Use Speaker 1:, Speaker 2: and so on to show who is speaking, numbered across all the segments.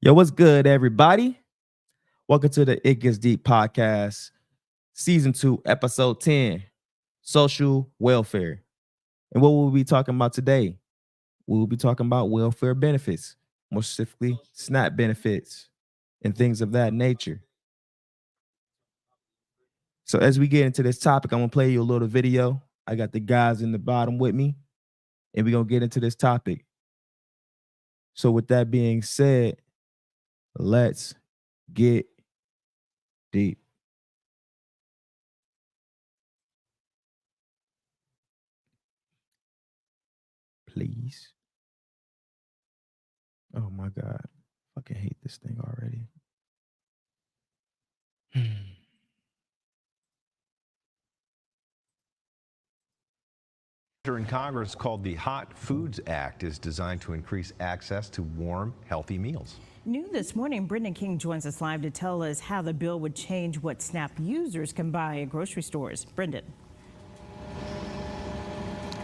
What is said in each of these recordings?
Speaker 1: Yo, what's good, everybody? Welcome to the It Gets Deep podcast, season 2, episode 10, social welfare. And what will we be talking about today? We will be talking about welfare benefits, more specifically, SNAP benefits and things of that nature. So as we get into this topic, I'm gonna play you a little video. I got the guys in the bottom with me, and we're gonna get into this topic. So with that being said, let's get deep. Please. Oh my God. Fucking hate this thing already.
Speaker 2: In Congress called the Hot Foods Act is designed to increase access to warm, healthy meals.
Speaker 3: New this morning, Brendan King joins us live to tell us how the bill would change what SNAP users can buy at grocery stores. Brendan.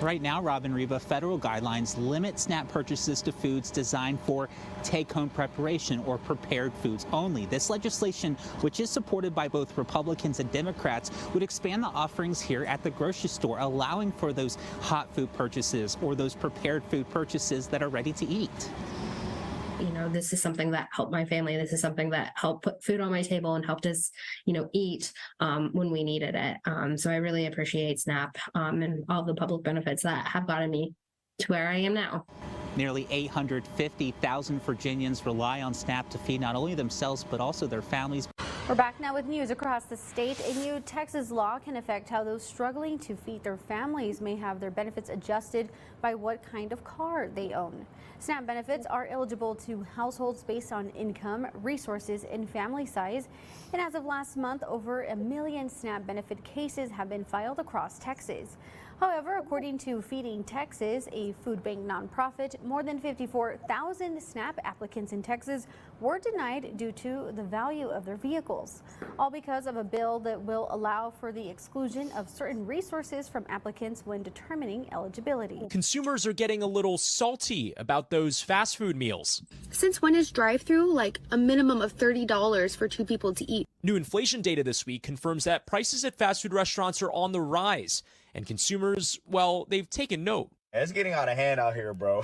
Speaker 4: Right now, Robin Reba, federal guidelines limit SNAP purchases to foods designed for take-home preparation or prepared foods only. This legislation, which is supported by both Republicans and Democrats, would expand the offerings here at the grocery store, allowing for those hot food purchases or those prepared food purchases that are ready to eat.
Speaker 5: You know, this is something that helped my family. This is something that helped put food on my table and helped us, eat when we needed it. So I really appreciate SNAP and all the public benefits that have gotten me to where I am now.
Speaker 4: Nearly 850,000 Virginians rely on SNAP to feed not only themselves, but also their families.
Speaker 6: We're back now with news across the state. A new Texas law can affect how those struggling to feed their families may have their benefits adjusted by what kind of car they own. SNAP benefits are eligible to households based on income, resources, and family size. And as of last month, over 1 million SNAP benefit cases have been filed across Texas. However, according to Feeding Texas, a food bank nonprofit, more than 54,000 SNAP applicants in Texas were denied due to the value of their vehicles, all because of a bill that will allow for the exclusion of certain resources from applicants when determining eligibility.
Speaker 7: Consumers are getting a little salty about those fast food meals.
Speaker 8: Since when is drive-through like a minimum of $30 for 2 people to eat?
Speaker 7: New inflation data this week confirms that prices at fast food restaurants are on the rise. And consumers, well, they've taken note.
Speaker 9: It's getting out of hand out here, bro.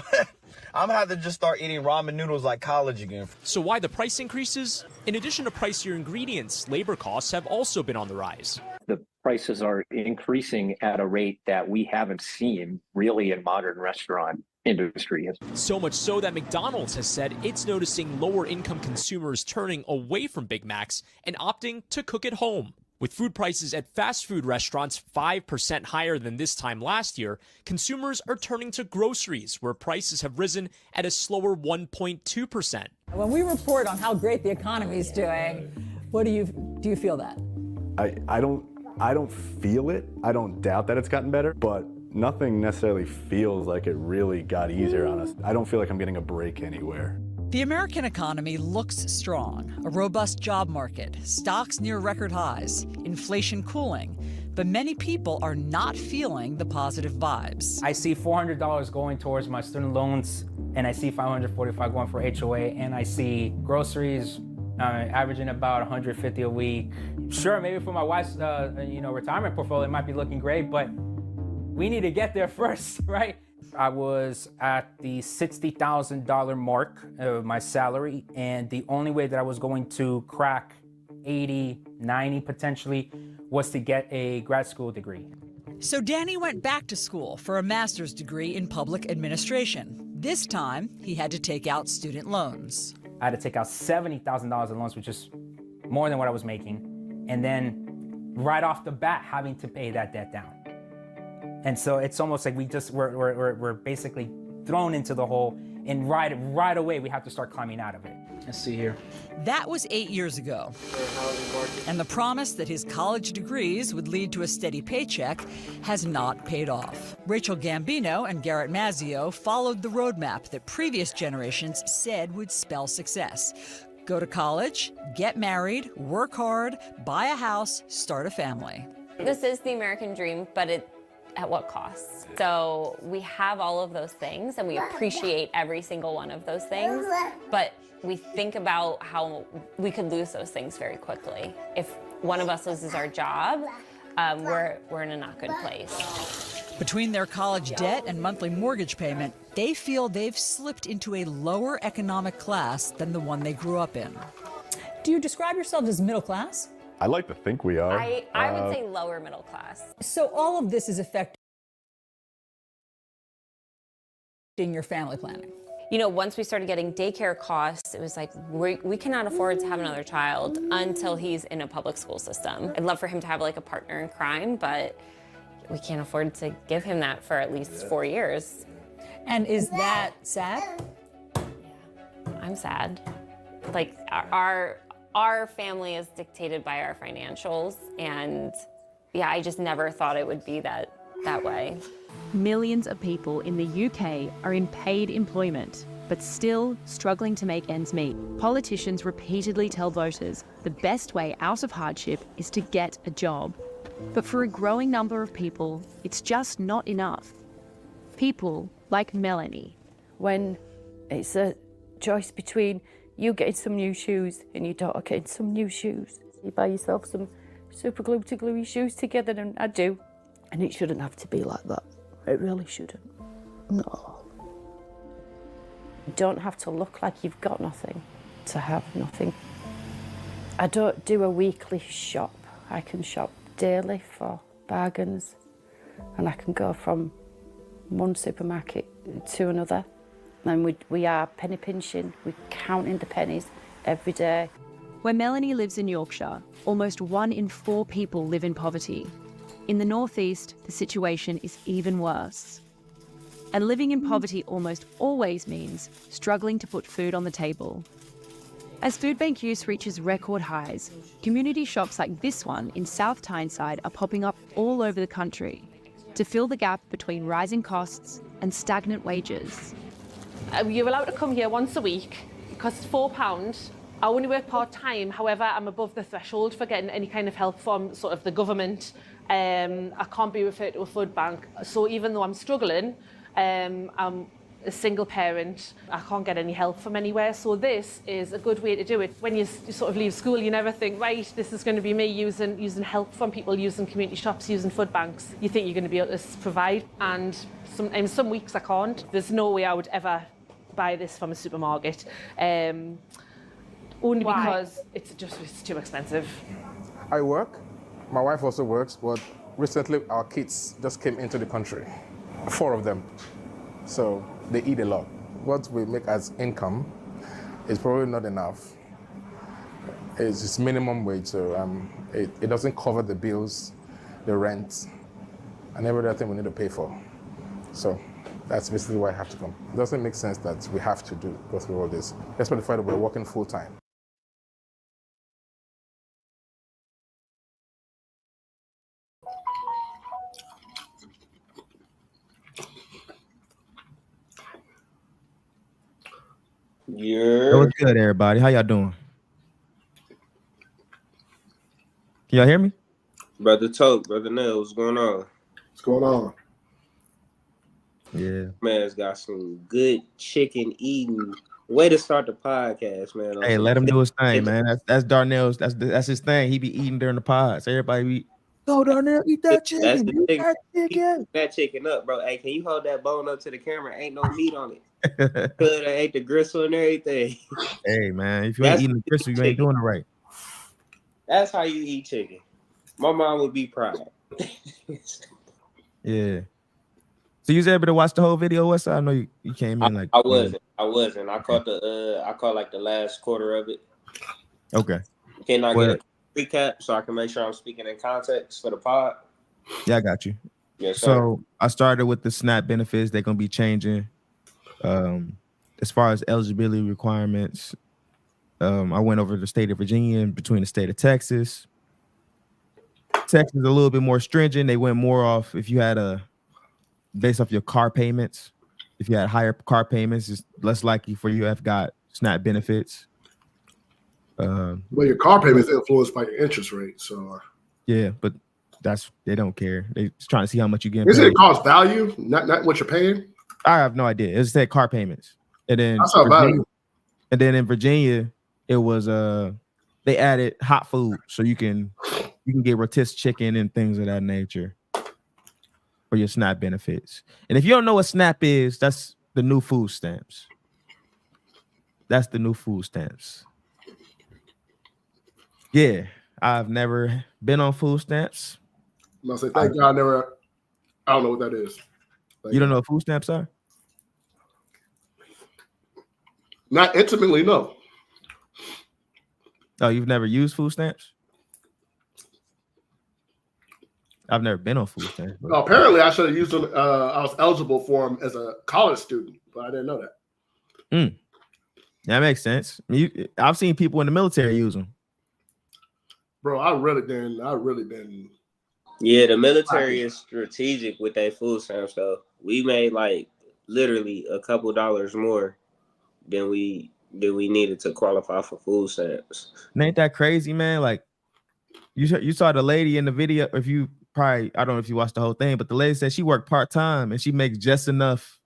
Speaker 9: I'm gonna have to just start eating ramen noodles like college again.
Speaker 7: So why the price increases? In addition to pricier ingredients, labor costs have also been on the rise.
Speaker 10: The prices are increasing at a rate that we haven't seen really in modern restaurant industry.
Speaker 7: So much so that McDonald's has said it's noticing lower income consumers turning away from Big Macs and opting to cook at home. With food prices at fast food restaurants 5% higher than this time last year, consumers are turning to groceries, where prices have risen at a slower 1.2%.
Speaker 11: When we report on how great the economy is doing, do you feel that?
Speaker 12: I don't feel it. I don't doubt that it's gotten better, but nothing necessarily feels like it really got easier on us. I don't feel like I'm getting a break anywhere.
Speaker 11: The American economy looks strong. A robust job market, stocks near record highs, inflation cooling. But many people are not feeling the positive vibes.
Speaker 13: I see $400 going towards my student loans, and I see $545 going for HOA, and I see groceries averaging about $150 a week. Sure, maybe for my wife's retirement portfolio, it might be looking great, but we need to get there first, right? I was at the $60,000 mark of my salary, and the only way that I was going to crack 80, 90 potentially was to get a grad school degree.
Speaker 11: So Danny went back to school for a master's degree in public administration. This time, he had to take out student loans.
Speaker 13: I had to take out $70,000 in loans, which is more than what I was making, and then right off the bat having to pay that debt down. And so it's almost like we're basically thrown into the hole, and right away we have to start climbing out of it.
Speaker 14: Let's see here.
Speaker 11: That was 8 years ago. And the promise that his college degrees would lead to a steady paycheck has not paid off. Rachel Gambino and Garrett Mazzio followed the roadmap that previous generations said would spell success. Go to college, get married, work hard, buy a house, start a family.
Speaker 15: This is the American dream, but
Speaker 14: at what cost? So we have all of those things and we appreciate every single one of those things, but we think about how we could lose those things very quickly. If one of us loses our job, we're in a not good place.
Speaker 11: Between their college debt and monthly mortgage payment, they feel they've slipped into a lower economic class than the one they grew up in.
Speaker 15: Do you describe yourselves as middle class?
Speaker 12: I like to think we are.
Speaker 14: I would say lower middle class.
Speaker 15: So all of this is affecting your family planning.
Speaker 14: You know, once we started getting daycare costs, it was like, we cannot afford to have another child until he's in a public school system. I'd love for him to have like a partner in crime, but we can't afford to give him that for at least 4 years.
Speaker 15: And is that sad?
Speaker 14: Yeah, I'm sad. Like our family is dictated by our financials, and yeah, I just never thought it would be that way.
Speaker 16: Millions of people in the UK are in paid employment, but still struggling to make ends meet. Politicians repeatedly tell voters the best way out of hardship is to get a job. But for a growing number of people, it's just not enough. People like Melanie.
Speaker 17: When it's a choice between you getting some new shoes and your daughter getting some new shoes, you buy yourself some super glue to glue your shoes together, and I do. And it shouldn't have to be like that. It really shouldn't. No. You don't have to look like you've got nothing to have nothing. I don't do a weekly shop. I can shop daily for bargains, and I can go from one supermarket to another. And we are penny pinching, we're counting the pennies every day.
Speaker 16: Where Melanie lives in Yorkshire, almost 1 in 4 people live in poverty. In the northeast, the situation is even worse. And living in poverty almost always means struggling to put food on the table. As food bank use reaches record highs, community shops like this one in South Tyneside are popping up all over the country to fill the gap between rising costs and stagnant wages.
Speaker 18: You're allowed to come here once a week. It costs £4. I only work part-time, however, I'm above the threshold for getting any kind of help from sort of the government. I can't be referred to a food bank. So even though I'm struggling, I'm a single parent, I can't get any help from anywhere. So this is a good way to do it. When you sort of leave school, you never think, right, this is going to be me using help from people, using community shops, using food banks. You think you're going to be able to provide, and some weeks I can't. There's no way I would ever buy this from a supermarket. Only
Speaker 19: Why?
Speaker 18: because it's too expensive.
Speaker 19: I work, my wife also works, but recently our kids just came into the country, 4 of them. So they eat a lot. What we make as income is probably not enough. It's minimum wage, so it doesn't cover the bills, the rent, and every other thing we need to pay for. So that's basically why I have to come. It doesn't make sense that we have to go through all this, especially the fact that we're working full time.
Speaker 1: That was good, everybody. How y'all doing? Can y'all hear me?
Speaker 20: Brother Toke, Brother Nell, what's going on?
Speaker 21: What's going on?
Speaker 1: Yeah.
Speaker 20: Man's got some good chicken eating. Way to start the podcast, man.
Speaker 1: Hey, let him do his thing, man. That's Darnell's. That's his thing. He be eating during the pod. So everybody be, go Darnell, eat that chicken. Eat that chicken.
Speaker 20: That chicken up, bro. Hey, can you hold that bone up to the camera? Ain't no meat on it. Good, I ate the gristle and everything.
Speaker 1: Hey, man, if you ain't eating the gristle, you ain't doing it right.
Speaker 20: That's how you eat chicken. My mom would be proud.
Speaker 1: Yeah. So you was able to watch the whole video, Westside? I know you came in like
Speaker 20: I wasn't. I caught like the last quarter of it.
Speaker 1: Okay.
Speaker 20: Can I get a recap so I can make sure I'm speaking in context for the pod?
Speaker 1: Yeah, I got you.
Speaker 20: Yes, sir.
Speaker 1: So I started with the SNAP benefits. They're gonna be changing. As far as eligibility requirements, I went over the state of Virginia and between the state of Texas. Texas is a little bit more stringent. They went more off if you had based off your car payments. If you had higher car payments, it's less likely for you to have got SNAP benefits.
Speaker 21: Well, your car payments influenced by your interest rate. So
Speaker 1: yeah, but they don't care. They just trying to see how much you get
Speaker 21: Isn't
Speaker 1: paid.
Speaker 21: it cost value, not what you're paying?
Speaker 1: I have no idea. It said car payments, and then
Speaker 21: That's not
Speaker 1: Virginia,
Speaker 21: value.
Speaker 1: and then in Virginia, it was they added hot food, so you can get rotisserie chicken and things of that nature for your SNAP benefits. And if you don't know what SNAP is, that's the new food stamps. That's the new food stamps. Yeah, I've never been on food stamps.
Speaker 21: I say thank God I don't know what that is.
Speaker 1: You don't know what food stamps are?
Speaker 21: Not intimately, no.
Speaker 1: Oh, you've never used food stamps? I've never been on food stamps.
Speaker 21: No, apparently, I should have used them. I was eligible for them as a college student, but I didn't know that.
Speaker 1: That makes sense. I've seen people in the military use them.
Speaker 21: Bro, I really been.
Speaker 20: Yeah, the military is strategic with their food stamps, though. We made like literally a couple dollars more than we needed to qualify for food stamps.
Speaker 1: And ain't that crazy, man? Like you saw the lady in the video. If you I don't know if you watched the whole thing, but the lady said she worked part-time and she makes just enough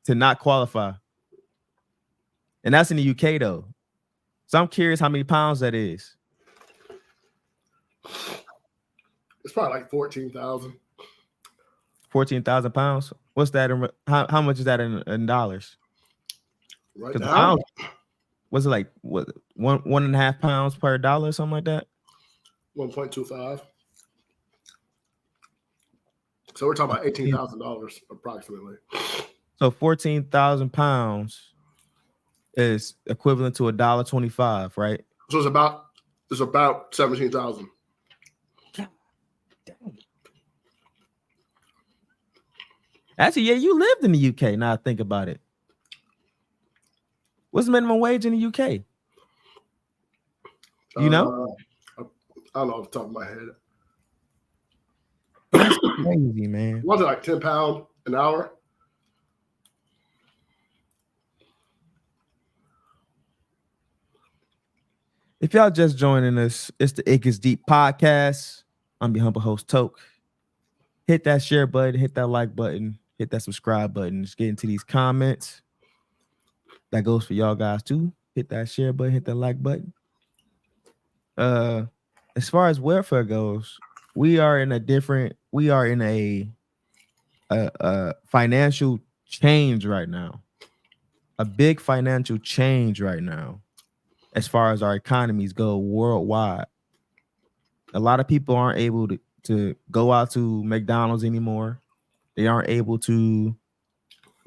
Speaker 1: to not qualify. And that's in the UK though. So I'm curious how many pounds that is.
Speaker 21: It's probably like 14,000.
Speaker 1: 14,000 pounds. What's that? How much is that in dollars?
Speaker 21: Right now,
Speaker 1: was it like what 1.5 pounds per dollar, something like that?
Speaker 21: 1.25. So we're talking about $18,000 approximately.
Speaker 1: So 14,000 pounds is equivalent to $1.25, right?
Speaker 21: So it's about 17,000.
Speaker 1: Actually, yeah, you lived in the UK. Now I think about it. What's the minimum wage in the UK? You know?
Speaker 21: I don't know off the top of my head.
Speaker 1: That's crazy, man.
Speaker 21: Was it like £10 an hour?
Speaker 1: If y'all just joining us, it's the It Gets Deep podcast. I'm your humble host, Toke. Hit that share button, hit that like button, hit that subscribe button. Just get into these comments. That goes for y'all guys too. Hit that share button, hit that like button. As far as welfare goes, we are in a financial change right now. A big financial change right now as far as our economies go worldwide. A lot of people aren't able to go out to McDonald's anymore. They aren't able to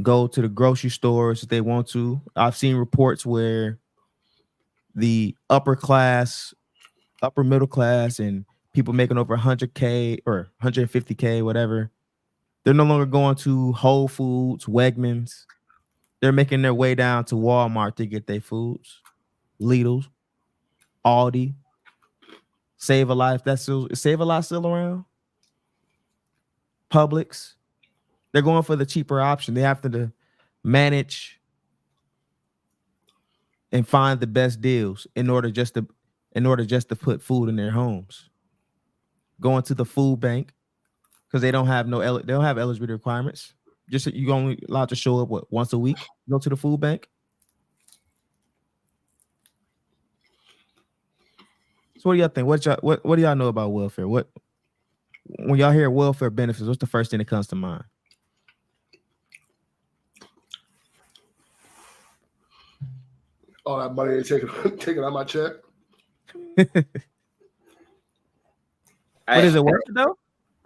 Speaker 1: go to the grocery stores if they want to. I've seen reports where the upper middle class, and people making over 100K or 150K, whatever, they're no longer going to Whole Foods, Wegmans. They're making their way down to Walmart to get their foods. Lidl's, Aldi, Save a Life. Save a Lot still around. Publix. They're going for the cheaper option. They have to manage and find the best deals in order just to put food in their homes. Going to the food bank because they don't have eligibility requirements. Just you only allowed to show up once a week. Go to the food bank. So what do y'all think? What do y'all know about welfare? When y'all hear welfare benefits, what's the first thing that comes to mind?
Speaker 21: All that money taken out my check.
Speaker 1: What is it worth though?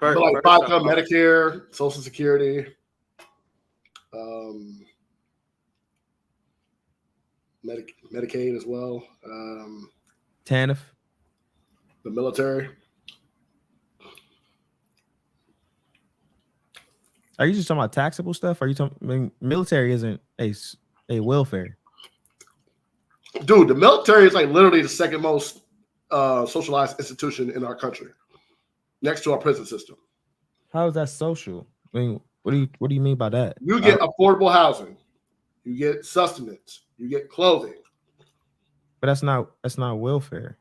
Speaker 21: Like FICA, Medicare, Social Security, Medicaid as well.
Speaker 1: TANF.
Speaker 21: The military.
Speaker 1: Are you just talking about taxable stuff? Are you talking? Military isn't a welfare.
Speaker 21: Dude, the military is like literally the second most socialized institution in our country, next to our prison system.
Speaker 1: How is that social? I mean, what do you mean by that?
Speaker 21: You get affordable housing, you get sustenance, you get clothing.
Speaker 1: But that's not welfare.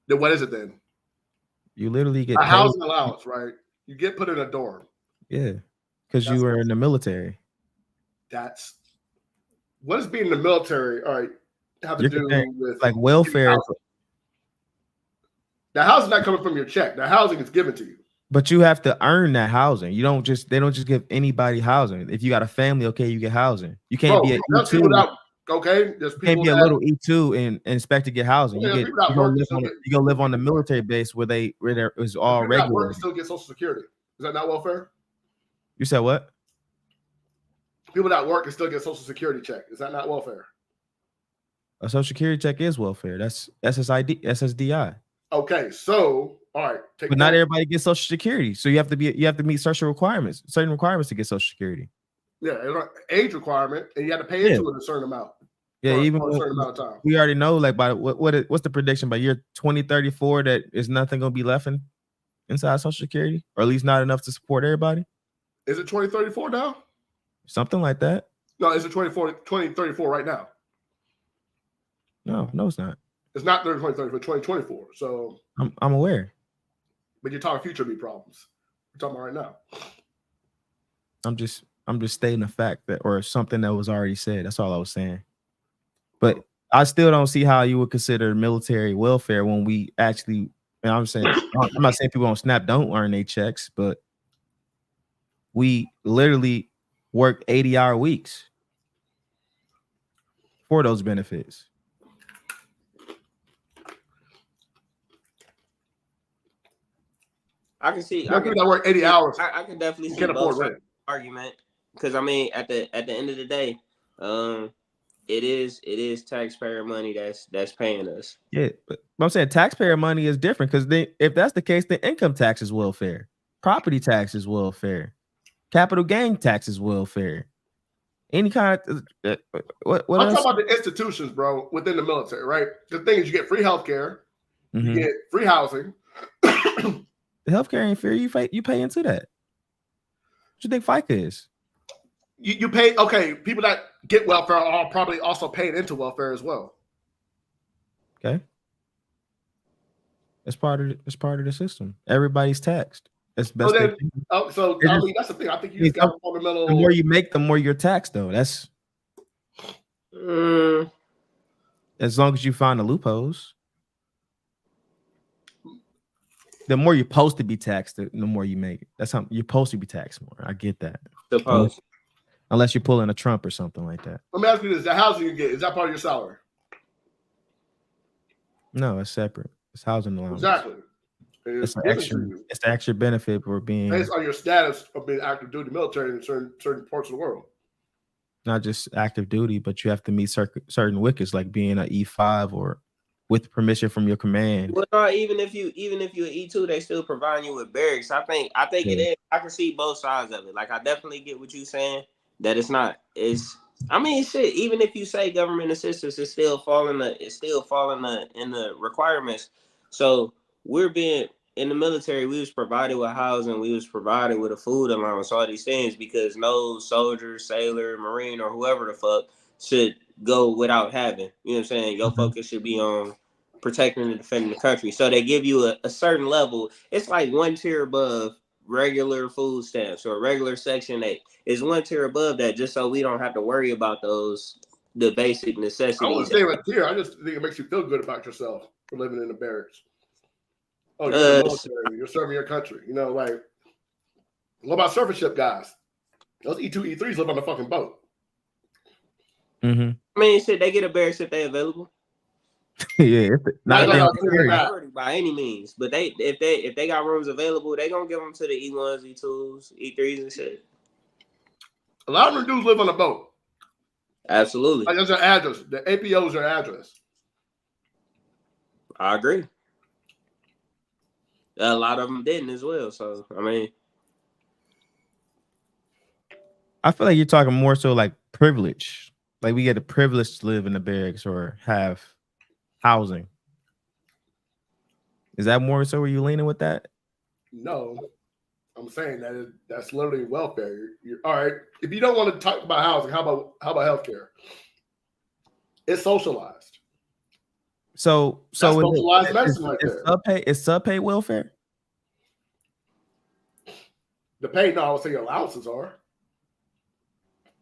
Speaker 21: Then what is it then?
Speaker 1: You literally get
Speaker 21: a
Speaker 1: paid.
Speaker 21: housing allowance, right? You get put in a dorm.
Speaker 1: Yeah, because you were in the military.
Speaker 21: That's what does being in the military, all right, have to do with
Speaker 1: like welfare.
Speaker 21: The housing not coming from your check. The housing is given to you.
Speaker 1: But you have to earn that housing. They don't just give anybody housing. If you got a family, okay, you get housing. You can't be an E2.
Speaker 21: Okay, there's people
Speaker 1: can't be a little E2 and expect to get housing.
Speaker 21: Yeah,
Speaker 1: You go live on the military base where there is all regular.
Speaker 21: Work still get Social Security. Is that not welfare?
Speaker 1: You said what?
Speaker 21: People that work can still get Social Security check. Is that not welfare?
Speaker 1: A Social Security check is welfare. That's SSDI.
Speaker 21: Okay, so all right,
Speaker 1: but not everybody gets Social Security, so you have to meet certain requirements to get Social Security.
Speaker 21: Yeah, age requirement, and you have to pay into it a certain amount.
Speaker 1: Yeah, even
Speaker 21: for a certain amount of time.
Speaker 1: We already know, like, by what's the prediction by year 2034 that is nothing gonna be left inside Social Security, or at least not enough to support everybody.
Speaker 21: Is it 2034 now?
Speaker 1: Something like that.
Speaker 21: No, is it 2034 right now?
Speaker 1: No, it's not.
Speaker 21: It's not 2034, 2024. So
Speaker 1: I'm aware.
Speaker 21: But you're talking future me problems. We're talking about right now.
Speaker 1: I'm just stating a fact that, or something that was already said. That's all I was saying. But I still don't see how you would consider military welfare when we actually. And I'm not saying people on SNAP don't earn their checks, but we literally work 80-hour weeks for those benefits.
Speaker 20: I can see.
Speaker 21: I work 80 hours.
Speaker 20: I can definitely see both sides of the argument, because I mean, at the end of the day, it is taxpayer money that's paying us.
Speaker 1: Yeah, but I'm saying taxpayer money is different, because if that's the case, then income tax is welfare, property tax is welfare, capital gain tax is welfare. Any kind of what
Speaker 21: I'm
Speaker 1: else?
Speaker 21: talking about the institutions, bro, within the military, right? The thing is, you get free healthcare, you get free housing.
Speaker 1: The healthcare ain't fair. You pay into that. What you think FICA is?
Speaker 21: You pay. Okay, people that get welfare are probably also paid into welfare as well.
Speaker 1: Okay, it's part of the system. Everybody's taxed. It's best.
Speaker 21: I mean, that's the thing. I think you just got fundamental.
Speaker 1: The more you make, the more you're taxed, though. That's as long as you find the loopholes. The more you're supposed to be taxed, the more you make. That's how you're supposed to be taxed more. I get that. Unless you're pulling a Trump or something like that.
Speaker 21: Let me ask you this: the housing you get, is that part of your salary?
Speaker 1: No, it's separate. It's housing allowance.
Speaker 21: Exactly.
Speaker 1: It's the extra benefit for being
Speaker 21: based on your status of being active duty military in certain parts of the world.
Speaker 1: Not just active duty, but you have to meet certain wickets, like being an E5 or with permission from your command.
Speaker 20: Well, even if you an E2, they still provide you with barracks. I think it is. I can see both sides of it. Like, I definitely get what you're saying. That it's not. I mean, shit. Even if you say government assistance, it's still falling in the requirements. So we're being in the military. We was provided with housing. We was provided with a food allowance. All these things, because no soldier, sailor, marine, or whoever the fuck should go without having. You know what I'm saying? Your focus should be on protecting and defending the country. So they give you a certain level. It's like one tier above regular food stamps or regular Section 8. It's one tier above that, just so we don't have to worry about the basic necessities.
Speaker 21: I wouldn't say a tier. I just think it makes you feel good about yourself for living in the barracks. Oh, you're in the military. You're serving your country. You know, like, what about surface ship guys? Those E2, E3s live on the fucking boat.
Speaker 1: I
Speaker 20: mean, shit, they get a barracks if they available.
Speaker 1: Yeah, not
Speaker 20: by any means, but if they got rooms available, they gonna give them to the E1s, E2s, E3s, and shit.
Speaker 21: A lot of them dudes live on a boat.
Speaker 20: Absolutely.
Speaker 21: Like, that's their address. The APO is their address.
Speaker 20: I agree. A lot of them didn't as well. So I mean,
Speaker 1: I feel like you're talking more so like privilege. Like, we get the privilege to live in the barracks or have housing. Is that more so where you leaning with that?
Speaker 21: No, I'm saying that's literally welfare. You're all right. If you don't want to talk about housing, how about healthcare? It's socialized.
Speaker 1: So
Speaker 21: socialized medicine right there.
Speaker 1: Is sub-pay welfare?
Speaker 21: The pay, no, I would say your allowances are.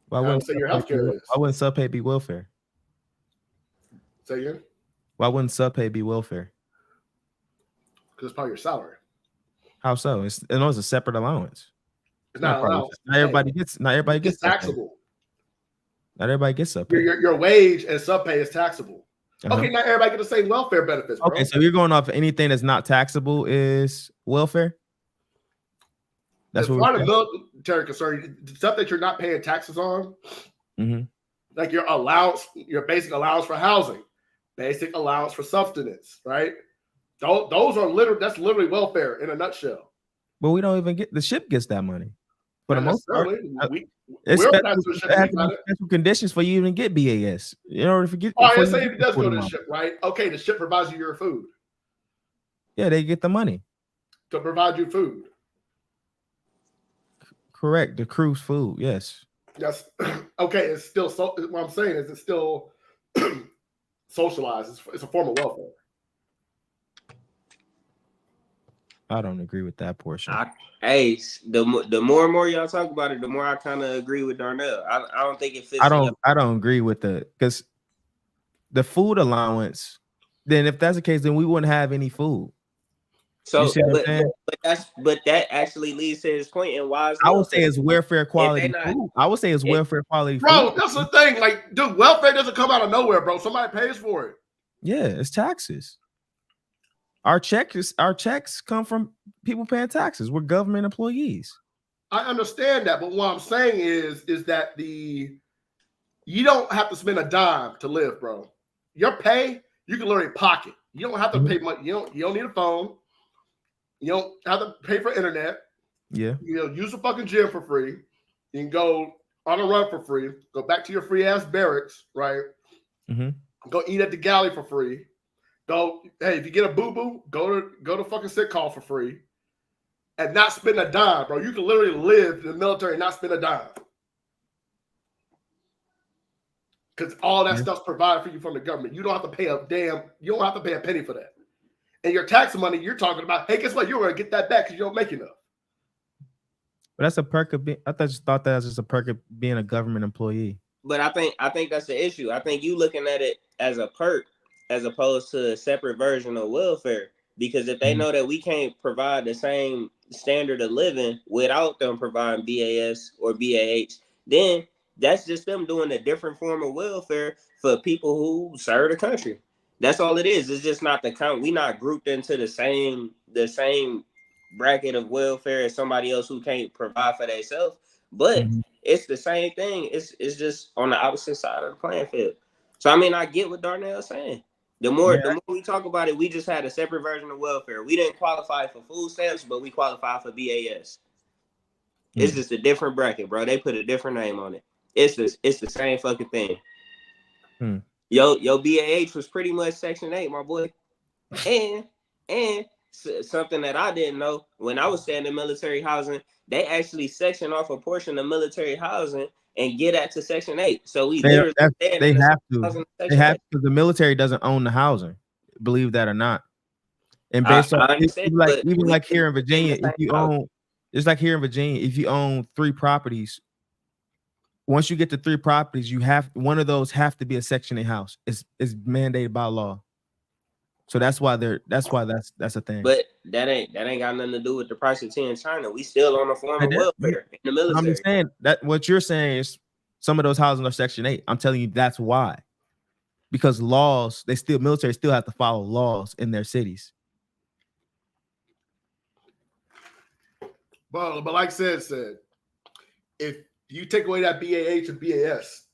Speaker 1: Why
Speaker 21: I
Speaker 1: wouldn't
Speaker 21: would say your
Speaker 1: sub pay
Speaker 21: healthcare is.
Speaker 1: why wouldn't sub pay be welfare?
Speaker 21: Say again?
Speaker 1: Why wouldn't sub pay be welfare?
Speaker 21: Because it's part of your salary.
Speaker 1: How so? It's a separate allowance.
Speaker 21: It's not
Speaker 1: part of-
Speaker 21: allowance.
Speaker 1: Not everybody gets. Not everybody gets
Speaker 21: It's
Speaker 1: sub pay.
Speaker 21: taxable.
Speaker 1: Not everybody gets sub pay.
Speaker 21: Your wage and sub pay is taxable.
Speaker 1: Uh-huh.
Speaker 21: Okay, not everybody get the same welfare benefits, bro.
Speaker 1: Okay, so you're going off anything that's not taxable is welfare. That's
Speaker 21: as
Speaker 1: what
Speaker 21: far
Speaker 1: we're
Speaker 21: as military concerned, the stuff that you're not paying taxes on,
Speaker 1: mm-hmm.
Speaker 21: like your allowance, your basic allowance for housing, basic allowance for sustenance, right? Those are literally welfare in a nutshell.
Speaker 1: But we don't even get the ship gets that money. For the
Speaker 21: Not
Speaker 1: most part,
Speaker 21: necessarily.
Speaker 1: it's
Speaker 21: We're
Speaker 1: special,
Speaker 21: not to the ship,
Speaker 1: it has
Speaker 21: think
Speaker 1: to be
Speaker 21: about it.
Speaker 1: special conditions for you to even get BAS. In order to get,
Speaker 21: Oh, I
Speaker 1: before
Speaker 21: say
Speaker 1: you
Speaker 21: if it
Speaker 1: get
Speaker 21: does go to the
Speaker 1: $40.
Speaker 21: ship, right? Okay, the ship provides you your food
Speaker 1: Yeah, they get the money.
Speaker 21: to provide you food.
Speaker 1: Correct. The cruise food. Yes.
Speaker 21: That's okay. It's still what I'm saying is it's still socialized. It's a form of welfare.
Speaker 1: I don't agree with that portion.
Speaker 20: The more and more y'all talk about it, the more I kind of agree with Darnell. I don't think it fits.
Speaker 1: I don't agree with because the food allowance. Then if that's the case, then we wouldn't have any food.
Speaker 20: So,
Speaker 1: You see what I'm saying?
Speaker 20: but that actually leads to his point. And why is
Speaker 1: I would say it's welfare quality
Speaker 20: not-
Speaker 1: food. I would say it's welfare quality
Speaker 21: Bro,
Speaker 1: food.
Speaker 21: that's the thing. Like, dude, welfare doesn't come out of nowhere, bro. Somebody pays for it.
Speaker 1: Yeah, it's taxes. Our checks come from people paying taxes. We're government employees.
Speaker 21: I understand that, but what I'm saying is that you don't have to spend a dime to live, bro. Your pay, you can literally pocket. You don't have to pay much. You don't need a phone. You don't have to pay for internet.
Speaker 1: Yeah.
Speaker 21: Use the fucking gym for free. You can go on a run for free. Go back to your free ass barracks, right?
Speaker 1: Mm-hmm.
Speaker 21: Go eat at the galley for free. If you get a boo-boo, go to fucking sick call for free. And not spend a dime, bro. You can literally live in the military and not spend a dime. Because all that stuff's provided for you from the government. You don't have to pay you don't have to pay a penny for that. And your tax money, you're talking about, hey, guess what? You're going to get that back because you don't make enough.
Speaker 1: But that's a perk of being, I thought that was just a perk of being a government employee.
Speaker 20: But I think that's the issue. I think you looking at it as a perk as opposed to a separate version of welfare. Because if they know that we can't provide the same standard of living without them providing BAS or BAH, then that's just them doing a different form of welfare for people who serve the country. That's all it is. It's just not the count. We not grouped into the same bracket of welfare as somebody else who can't provide for themselves. But it's the same thing. It's just on the opposite side of the playing field. So I mean, I get what Darnell's saying. The more we talk about it, we just had a separate version of welfare. We didn't qualify for food stamps, but we qualify for BAS. It's just a different bracket, bro. They put a different name on it. It's the same fucking thing. Yo, BAH was pretty much Section 8, my boy. And something that I didn't know, when I was staying in military housing, they actually section off a portion of military housing and get that to Section 8. So we
Speaker 1: They have to. They have
Speaker 20: to,
Speaker 1: because the military doesn't own the housing, believe that or not. And based on even like here in Virginia, if you own, it's like here in Virginia, if you own 3 properties, once you get to 3 properties, you have one of those have to be a Section 8 house. It's mandated by law. So that's why that's a thing.
Speaker 20: But that ain't got nothing to do with the price of tea in China. We still on a form of welfare in the military.
Speaker 1: I'm just saying that what you're saying is some of those houses are Section 8. I'm telling you that's why. Because laws, military still have to follow laws in their cities.
Speaker 21: But like said, if you take away that BAH and BAS,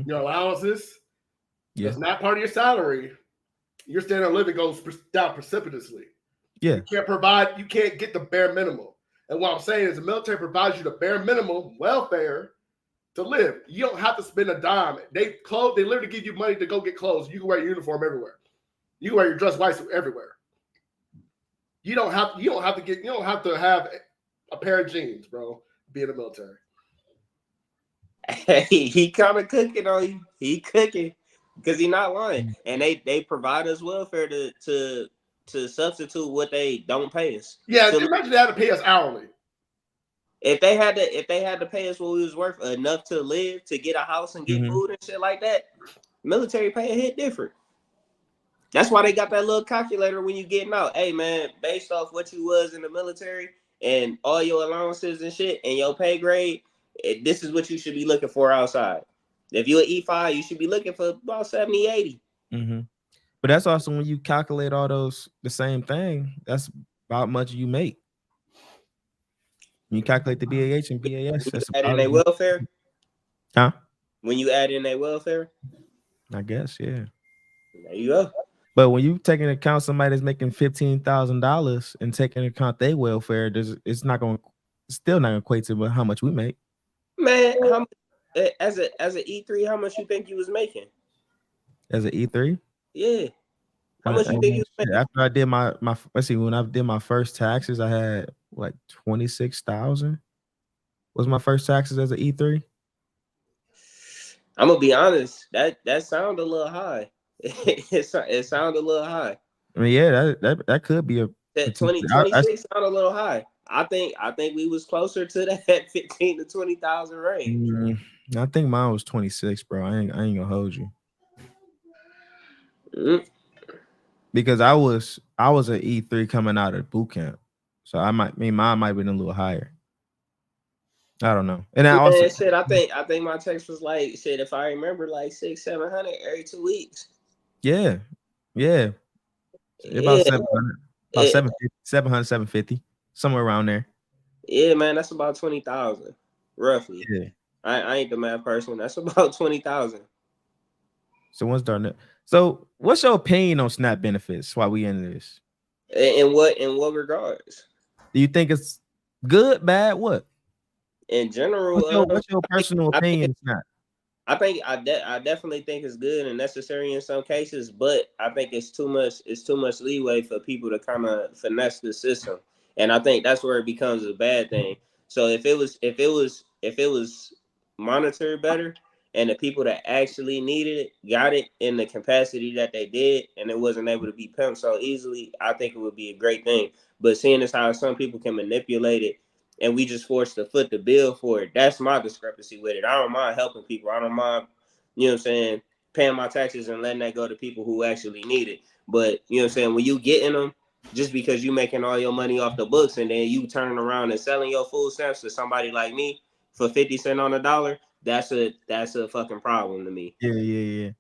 Speaker 21: your allowances, it's not part of your salary. Your standard of living goes down precipitously.
Speaker 1: Yeah.
Speaker 21: You can't get the bare minimum. And what I'm saying is the military provides you the bare minimum welfare to live. You don't have to spend a dime. They literally give you money to go get clothes. You can wear your uniform everywhere. You can wear your dress white everywhere. You don't have to have a pair of jeans, bro, be in the military.
Speaker 20: Hey, he kind of cooking on you. He cooking because he not lying. And they provide us welfare to substitute what they don't pay us.
Speaker 21: Yeah,
Speaker 20: so,
Speaker 21: imagine they had to pay us hourly.
Speaker 20: If they had to pay us what we was worth enough to live, to get a house and get food and shit like that, military pay a hit different. That's why they got that little calculator when you getting out. Hey man, based off what you was in the military and all your allowances and shit and your pay grade, this is what you should be looking for outside. If you're an E5, you should be looking for about 70, 80.
Speaker 1: But that's also when you calculate all those the same thing. That's about much you make. When you calculate the BAH and BAS, that's
Speaker 20: add in their welfare.
Speaker 1: Huh?
Speaker 20: When you add in their welfare,
Speaker 1: I guess, yeah.
Speaker 20: There you go.
Speaker 1: But when you take into account somebody that's making $15,000 and taking into account their welfare, it's still not gonna equate to how much we make.
Speaker 20: Man, how much as an E3? How much you think you was making?
Speaker 1: As an E3?
Speaker 20: Yeah. How much you think you was making?
Speaker 1: After I did my let's see, when I did my first taxes, I had like 26,000. Was my first taxes as an E3?
Speaker 20: I'm gonna be honest. That sounded a little high. It sounded a little high.
Speaker 1: I mean, yeah, that could be a
Speaker 20: that 26 sounded a little high. I think we was closer to that 15 to 20,000 range.
Speaker 1: I think mine was 26, bro. I ain't gonna hold you. Because I was an E3 coming out of boot camp, so mine might have been a little higher. I don't know. And I also
Speaker 20: shit, I think my text was like shit. If I remember, like 600-700 every 2 weeks.
Speaker 1: Yeah. About 700, about 700, 750, somewhere around there.
Speaker 20: Yeah, man, that's about 20,000, roughly.
Speaker 1: Yeah.
Speaker 20: I ain't the math person. That's about 20,000.
Speaker 1: So what's darn it? So what's your opinion on SNAP benefits while we in this?
Speaker 20: In what regards?
Speaker 1: Do you think it's good, bad, what?
Speaker 20: In general,
Speaker 1: what's your personal opinion?
Speaker 20: I definitely think it's good and necessary in some cases, but I think it's too much leeway for people to kind of finesse the system, and I think that's where it becomes a bad thing. So if it was monitored better, and the people that actually needed it got it in the capacity that they did, and it wasn't able to be pimped so easily, I think it would be a great thing. But seeing as how some people can manipulate it, and we just forced to foot the bill for it, that's my discrepancy with it. I don't mind helping people. I don't mind, you know what I'm saying, paying my taxes and letting that go to people who actually need it. But, you know what I'm saying, when you getting them, just because you making all your money off the books and then you turning around and selling your food stamps to somebody like me for 50 cents on a dollar, that's a fucking problem to me.
Speaker 1: Yeah.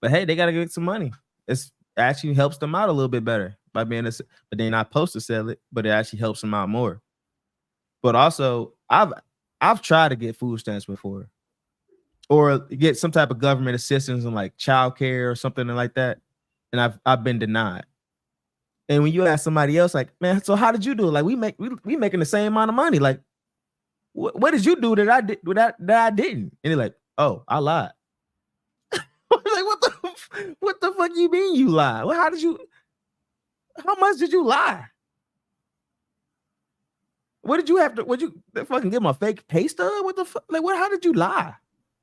Speaker 1: But hey, they got to get some money. It actually helps them out a little bit better by being but they're not supposed to sell it, but it actually helps them out more. But also, I've tried to get food stamps before, or get some type of government assistance in like childcare or something like that, and I've been denied. And when you ask somebody else, like, man, so how did you do it? Like, we making the same amount of money. Like, what did you do that I did that I didn't? And they're like, oh, I lied. Like, what the fuck you mean you lied? Well, how much did you lie? What did you have to? Would you fucking give them a fake pay stub? What the fuck? Like, what? How did you lie?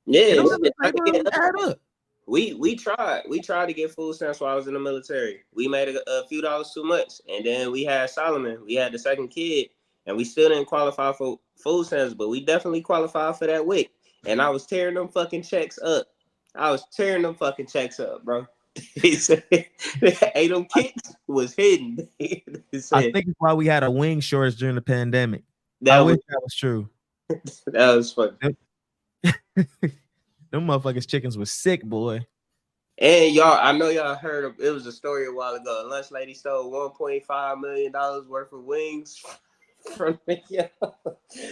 Speaker 20: Yeah,
Speaker 1: add up.
Speaker 20: We tried to get food stamps while I was in the military. We made a few dollars too much, and then we had Solomon. We had the second kid, and we still didn't qualify for food stamps, but we definitely qualified for that WIC. And I was tearing them fucking checks up. Bro. He said, hey, them kicks was hidden.
Speaker 1: I think it's why we had a wing shortage during the pandemic. I wish that was true.
Speaker 20: That was funny.
Speaker 1: Them motherfuckers chickens was sick, boy.
Speaker 20: And y'all, I know y'all heard of, it was a story a while ago. A lunch lady stole $1.5 million worth of wings from me.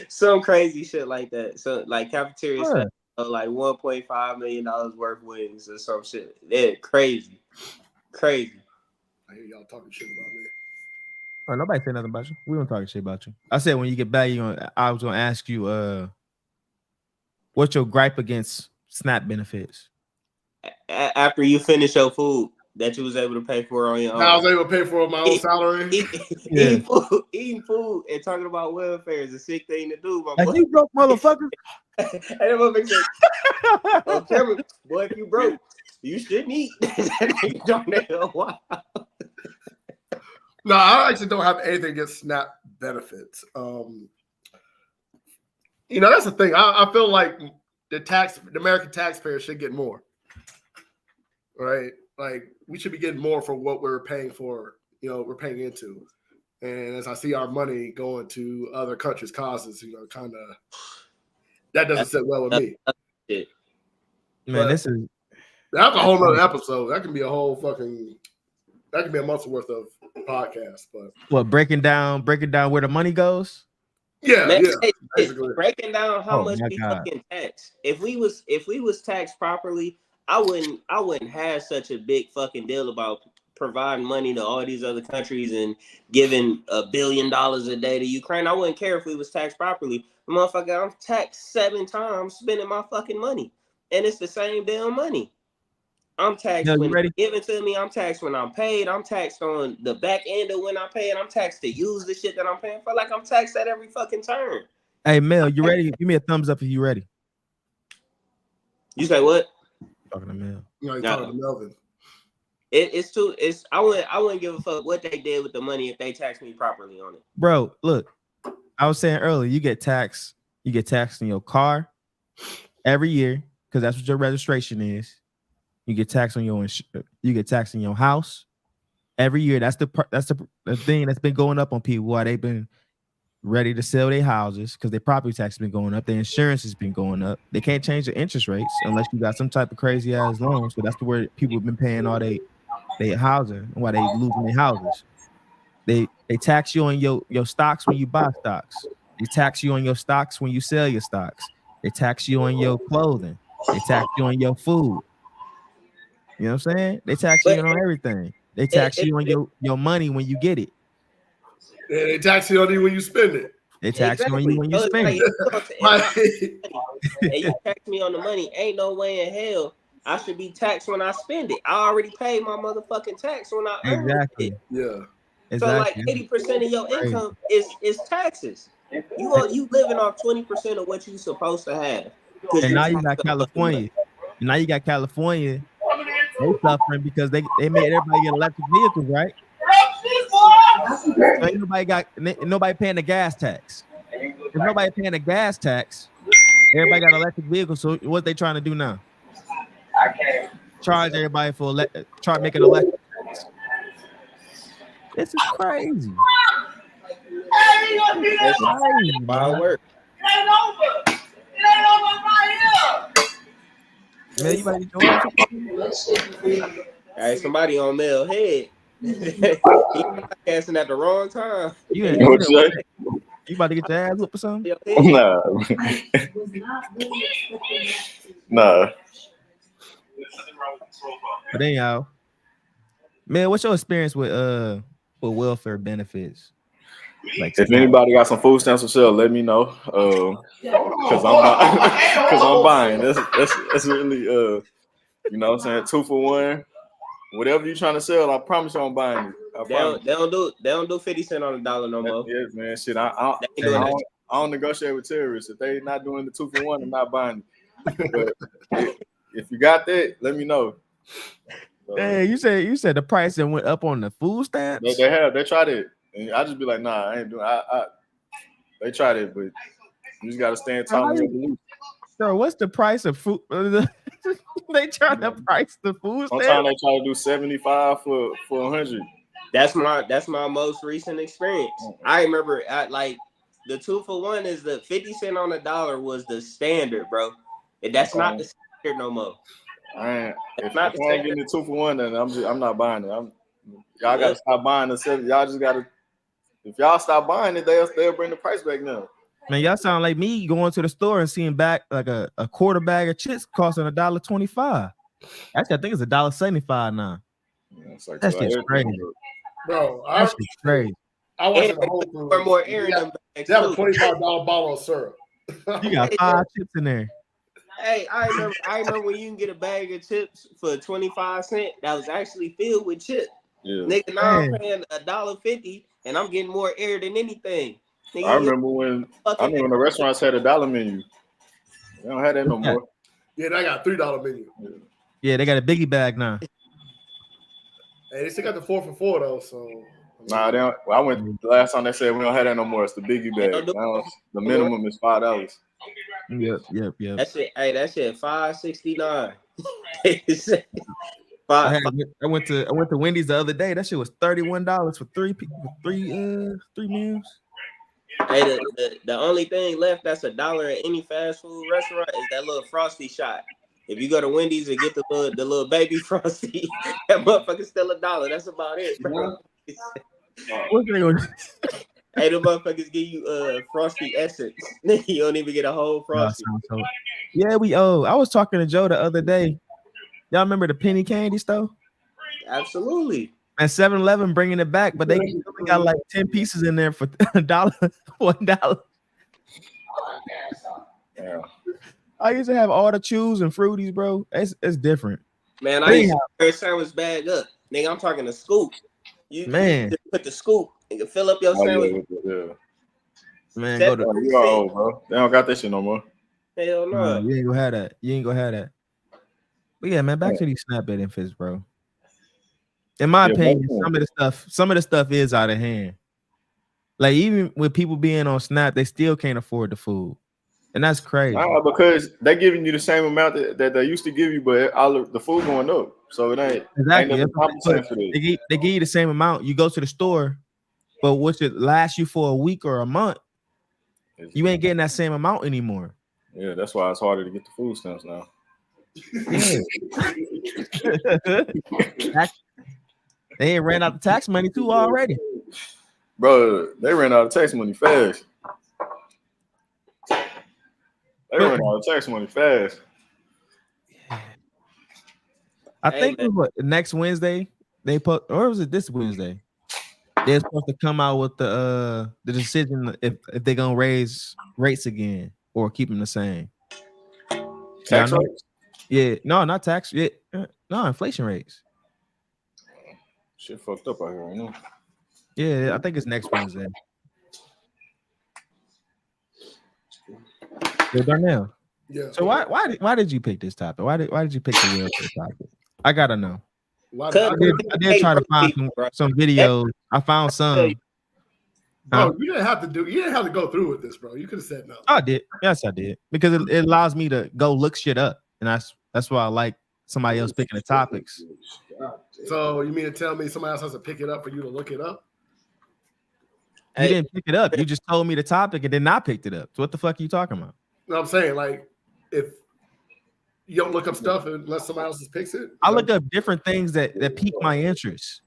Speaker 20: Some crazy shit like that. So like cafeteria stuff. Like $1.5 million worth of wings or some shit. They're crazy.
Speaker 21: I hear y'all talking shit about me.
Speaker 1: Oh, nobody said nothing about you. We don't talking shit about you. I said when you get back, I was gonna ask you what's your gripe against SNAP benefits?
Speaker 20: After you finish your food that you was able to pay for on your own.
Speaker 21: I was able to pay for my own salary.
Speaker 20: Eating food and talking about welfare is a sick thing to do, my boy.
Speaker 1: You broke motherfucker.
Speaker 20: And that motherfucker said, oh, Cameron, boy, if you broke, you shouldn't eat.
Speaker 21: No, I actually don't have anything against SNAP benefits. You know, that's the thing. I feel like the American taxpayer should get more. Right? Like we should be getting more for what we're paying for, you know, we're paying into. And as I see our money going to other countries' causes, you know, kind of that doesn't sit well with me.
Speaker 1: Man,
Speaker 21: But
Speaker 1: this is
Speaker 21: that's a whole nother episode. That can be a whole that can be a month's worth of podcast. But
Speaker 1: what breaking down where the money goes.
Speaker 21: Yeah,
Speaker 20: Man,
Speaker 21: yeah.
Speaker 20: it's breaking down how much we
Speaker 1: God.
Speaker 20: fucking tax. If we was taxed properly, I wouldn't have such a big fucking deal about providing money to all these other countries and giving $1 billion a day to Ukraine. I wouldn't care if we was taxed properly. Motherfucker, I'm taxed 7 times spending my fucking money. And it's the same damn money. I'm taxed when it's given to me. I'm taxed when I'm paid. I'm taxed on the back end of when I'm paid. I'm taxed to use the shit that I'm paying for. Like I'm taxed at every fucking turn.
Speaker 1: Hey, Mel, you ready? Give me a thumbs up if you ready.
Speaker 20: You say what?
Speaker 1: Talking to Mel.
Speaker 21: No, you're talking to Melvin.
Speaker 20: I wouldn't give a fuck what they did with the money if they taxed me properly on it.
Speaker 1: Bro, look, I was saying earlier, you get taxed in your car every year because that's what your registration is. You get taxed on your you get taxed in your house every year. That's the thing that's been going up on people while they've been ready to sell their houses because their property tax has been going up. Their insurance has been going up. They can't change the interest rates unless you got some type of crazy ass loan. So that's where people have been paying all their housing and why they losing their houses. They tax you on your stocks when you buy stocks. They tax you on your stocks when you sell your stocks. They tax you on your clothing. They tax you on your food. You know what I'm saying? They tax you on everything. They tax you on your money when you get it.
Speaker 21: Yeah, they tax you on you when you spend it.
Speaker 1: They tax you on you when you spend
Speaker 20: it. And you tax me on the money. Ain't no way in hell I should be taxed when I spend it. I already paid my motherfucking tax when I earned it.
Speaker 21: Yeah.
Speaker 20: So like 80% of your income is taxes. You living off 20% of what you supposed to have.
Speaker 1: And now you got California. Now you got California. They suffering because they made everybody get electric vehicles, right? So ain't nobody paying the gas tax. If nobody paying the gas tax, everybody got electric vehicles. So what they trying to do now? Charge everybody for try making electric tax. This is crazy.
Speaker 20: It's crazy. Wild work.
Speaker 1: Man, you might be
Speaker 20: Hey, somebody on Mel head. He podcasting at the wrong time.
Speaker 1: You about to get your ass whooped or something?
Speaker 2: Nah. Nah.
Speaker 1: But anyhow, man, what's your experience with welfare benefits?
Speaker 2: Like, if anybody got some food stamps for sale, let me know. Cause I'm buying. That's really you know what I'm saying, 2 for 1. Whatever you're trying to sell, I promise you I'm buying it.
Speaker 20: They don't do 50 cents on the dollar no more.
Speaker 2: Yes, man. Shit, I don't negotiate with terrorists. If they not doing the 2 for 1, I'm not buying it. But if you got that, let me know.
Speaker 1: Hey, you said the price that went up on the food stamps?
Speaker 2: They tried it. And I just be like, nah, I ain't doing they tried it, but you just gotta stand tall and believe.
Speaker 1: So what's the price of food? They trying to price the food stamps?
Speaker 2: Sometimes they try to do 75 for 100.
Speaker 20: That's my most recent experience. I remember like the 2 for 1 is the 50 cent on the dollar was the standard, bro. And that's not the standard no more.
Speaker 2: If I ain't getting the 2 for 1, then I'm not buying it. Y'all gotta stop buying the stuff. Y'all just gotta. If y'all stop buying it, they'll bring the price back now.
Speaker 1: Man, y'all sound like me going to the store and seeing back like a quarter bag of chips costing $1.25. Actually, I think it's $1.75 now.
Speaker 2: Yeah, it's like
Speaker 1: that's just crazy,
Speaker 21: bro.
Speaker 1: That's just crazy.
Speaker 21: I went to the Whole Foods.
Speaker 20: For more air in them bags.
Speaker 21: They have a $25 bottle of syrup.
Speaker 1: You got 5 chips in there.
Speaker 20: Hey, I remember when you can get a bag of chips for 25 cents that was actually filled with chips.
Speaker 2: Yeah.
Speaker 20: Nigga, now I'm paying $1.50 and I'm getting more air than anything. Nigga,
Speaker 2: I remember when the restaurants had $1 menu. They don't have that no more.
Speaker 21: Yeah, they got $3 menu.
Speaker 1: Yeah, they got a biggie bag now.
Speaker 21: Hey, they still got the 4 for 4 though. So
Speaker 2: nah, they don't. Well, I went the last time they said we don't have that no more. It's the biggie bag. Now, the minimum is $5.
Speaker 1: Yep.
Speaker 20: That shit, hey, that shit $5.69.
Speaker 1: I went to Wendy's the other day. That shit was $31 for three meals.
Speaker 20: Hey, the only thing left that's $1 at any fast food restaurant is that little Frosty shot. If you go to Wendy's and get the little baby Frosty, that motherfucker's still $1. That's about it, bro.
Speaker 1: What's they gonna
Speaker 20: Hey, the motherfuckers give you Frosty Essence. You don't even get a whole Frosty.
Speaker 1: Yeah, I was talking to Joe the other day. Y'all remember the penny candy store?
Speaker 20: Absolutely.
Speaker 1: And 7-Eleven bringing it back, but they only got like 10 pieces in there for $1.
Speaker 2: Yeah.
Speaker 20: I
Speaker 1: used to have all the chews and fruities, bro. It's different.
Speaker 20: Man, I used to carry a sandwich bag up. Nigga, I'm talking a scoop. You just put the scoop and fill up your sandwich.
Speaker 1: Man, go to
Speaker 2: you are old, bro. They don't got that shit no more.
Speaker 20: Hell no.
Speaker 1: You ain't gonna have that. You ain't gonna have that. But yeah, man, back to these snap benefits, bro. In my opinion, some of the stuff is out of hand. Like even with people being on Snap, they still can't afford the food, and that's crazy.
Speaker 2: Because they giving you the same amount that they used to give you, but all of the food going up, so it ain't
Speaker 1: Exactly.
Speaker 2: nothing compensating for that.
Speaker 1: They give you the same amount. You go to the store, but what should last you for a week or a month, you ain't getting that same amount anymore.
Speaker 2: Yeah, that's why it's harder to get the food stamps now.
Speaker 1: They ain't ran out the tax money too already.
Speaker 2: Bro, they ran out of tax money fast. They ran out of tax money fast.
Speaker 1: I think it was next Wednesday they put, or was it this Wednesday? They're supposed to come out with the decision if they're gonna raise rates again or keep them the same.
Speaker 2: Tax rates?
Speaker 1: Yeah, no, not tax. Yeah, no, inflation rates.
Speaker 2: Shit fucked up out here, I know.
Speaker 1: Yeah, I think it's next Wednesday. Yeah, Darnell.
Speaker 21: Yeah.
Speaker 1: So why did you pick this topic? Why did you pick the welfare topic? I gotta know. I did try to find some videos. I found some.
Speaker 21: Bro, you didn't have to go through with this, bro. You could have said no.
Speaker 1: I did. Yes, I did. Because it allows me to go look shit up. And that's why I like somebody else picking the topics.
Speaker 21: So you mean to tell me somebody else has to pick it up for you to look it up?
Speaker 1: You didn't pick it up. You just told me the topic and then I picked it up. So what the fuck are you talking about?
Speaker 21: No, I'm saying, like, if you don't look up stuff unless somebody else picks it.
Speaker 1: I look up different things that pique my interest.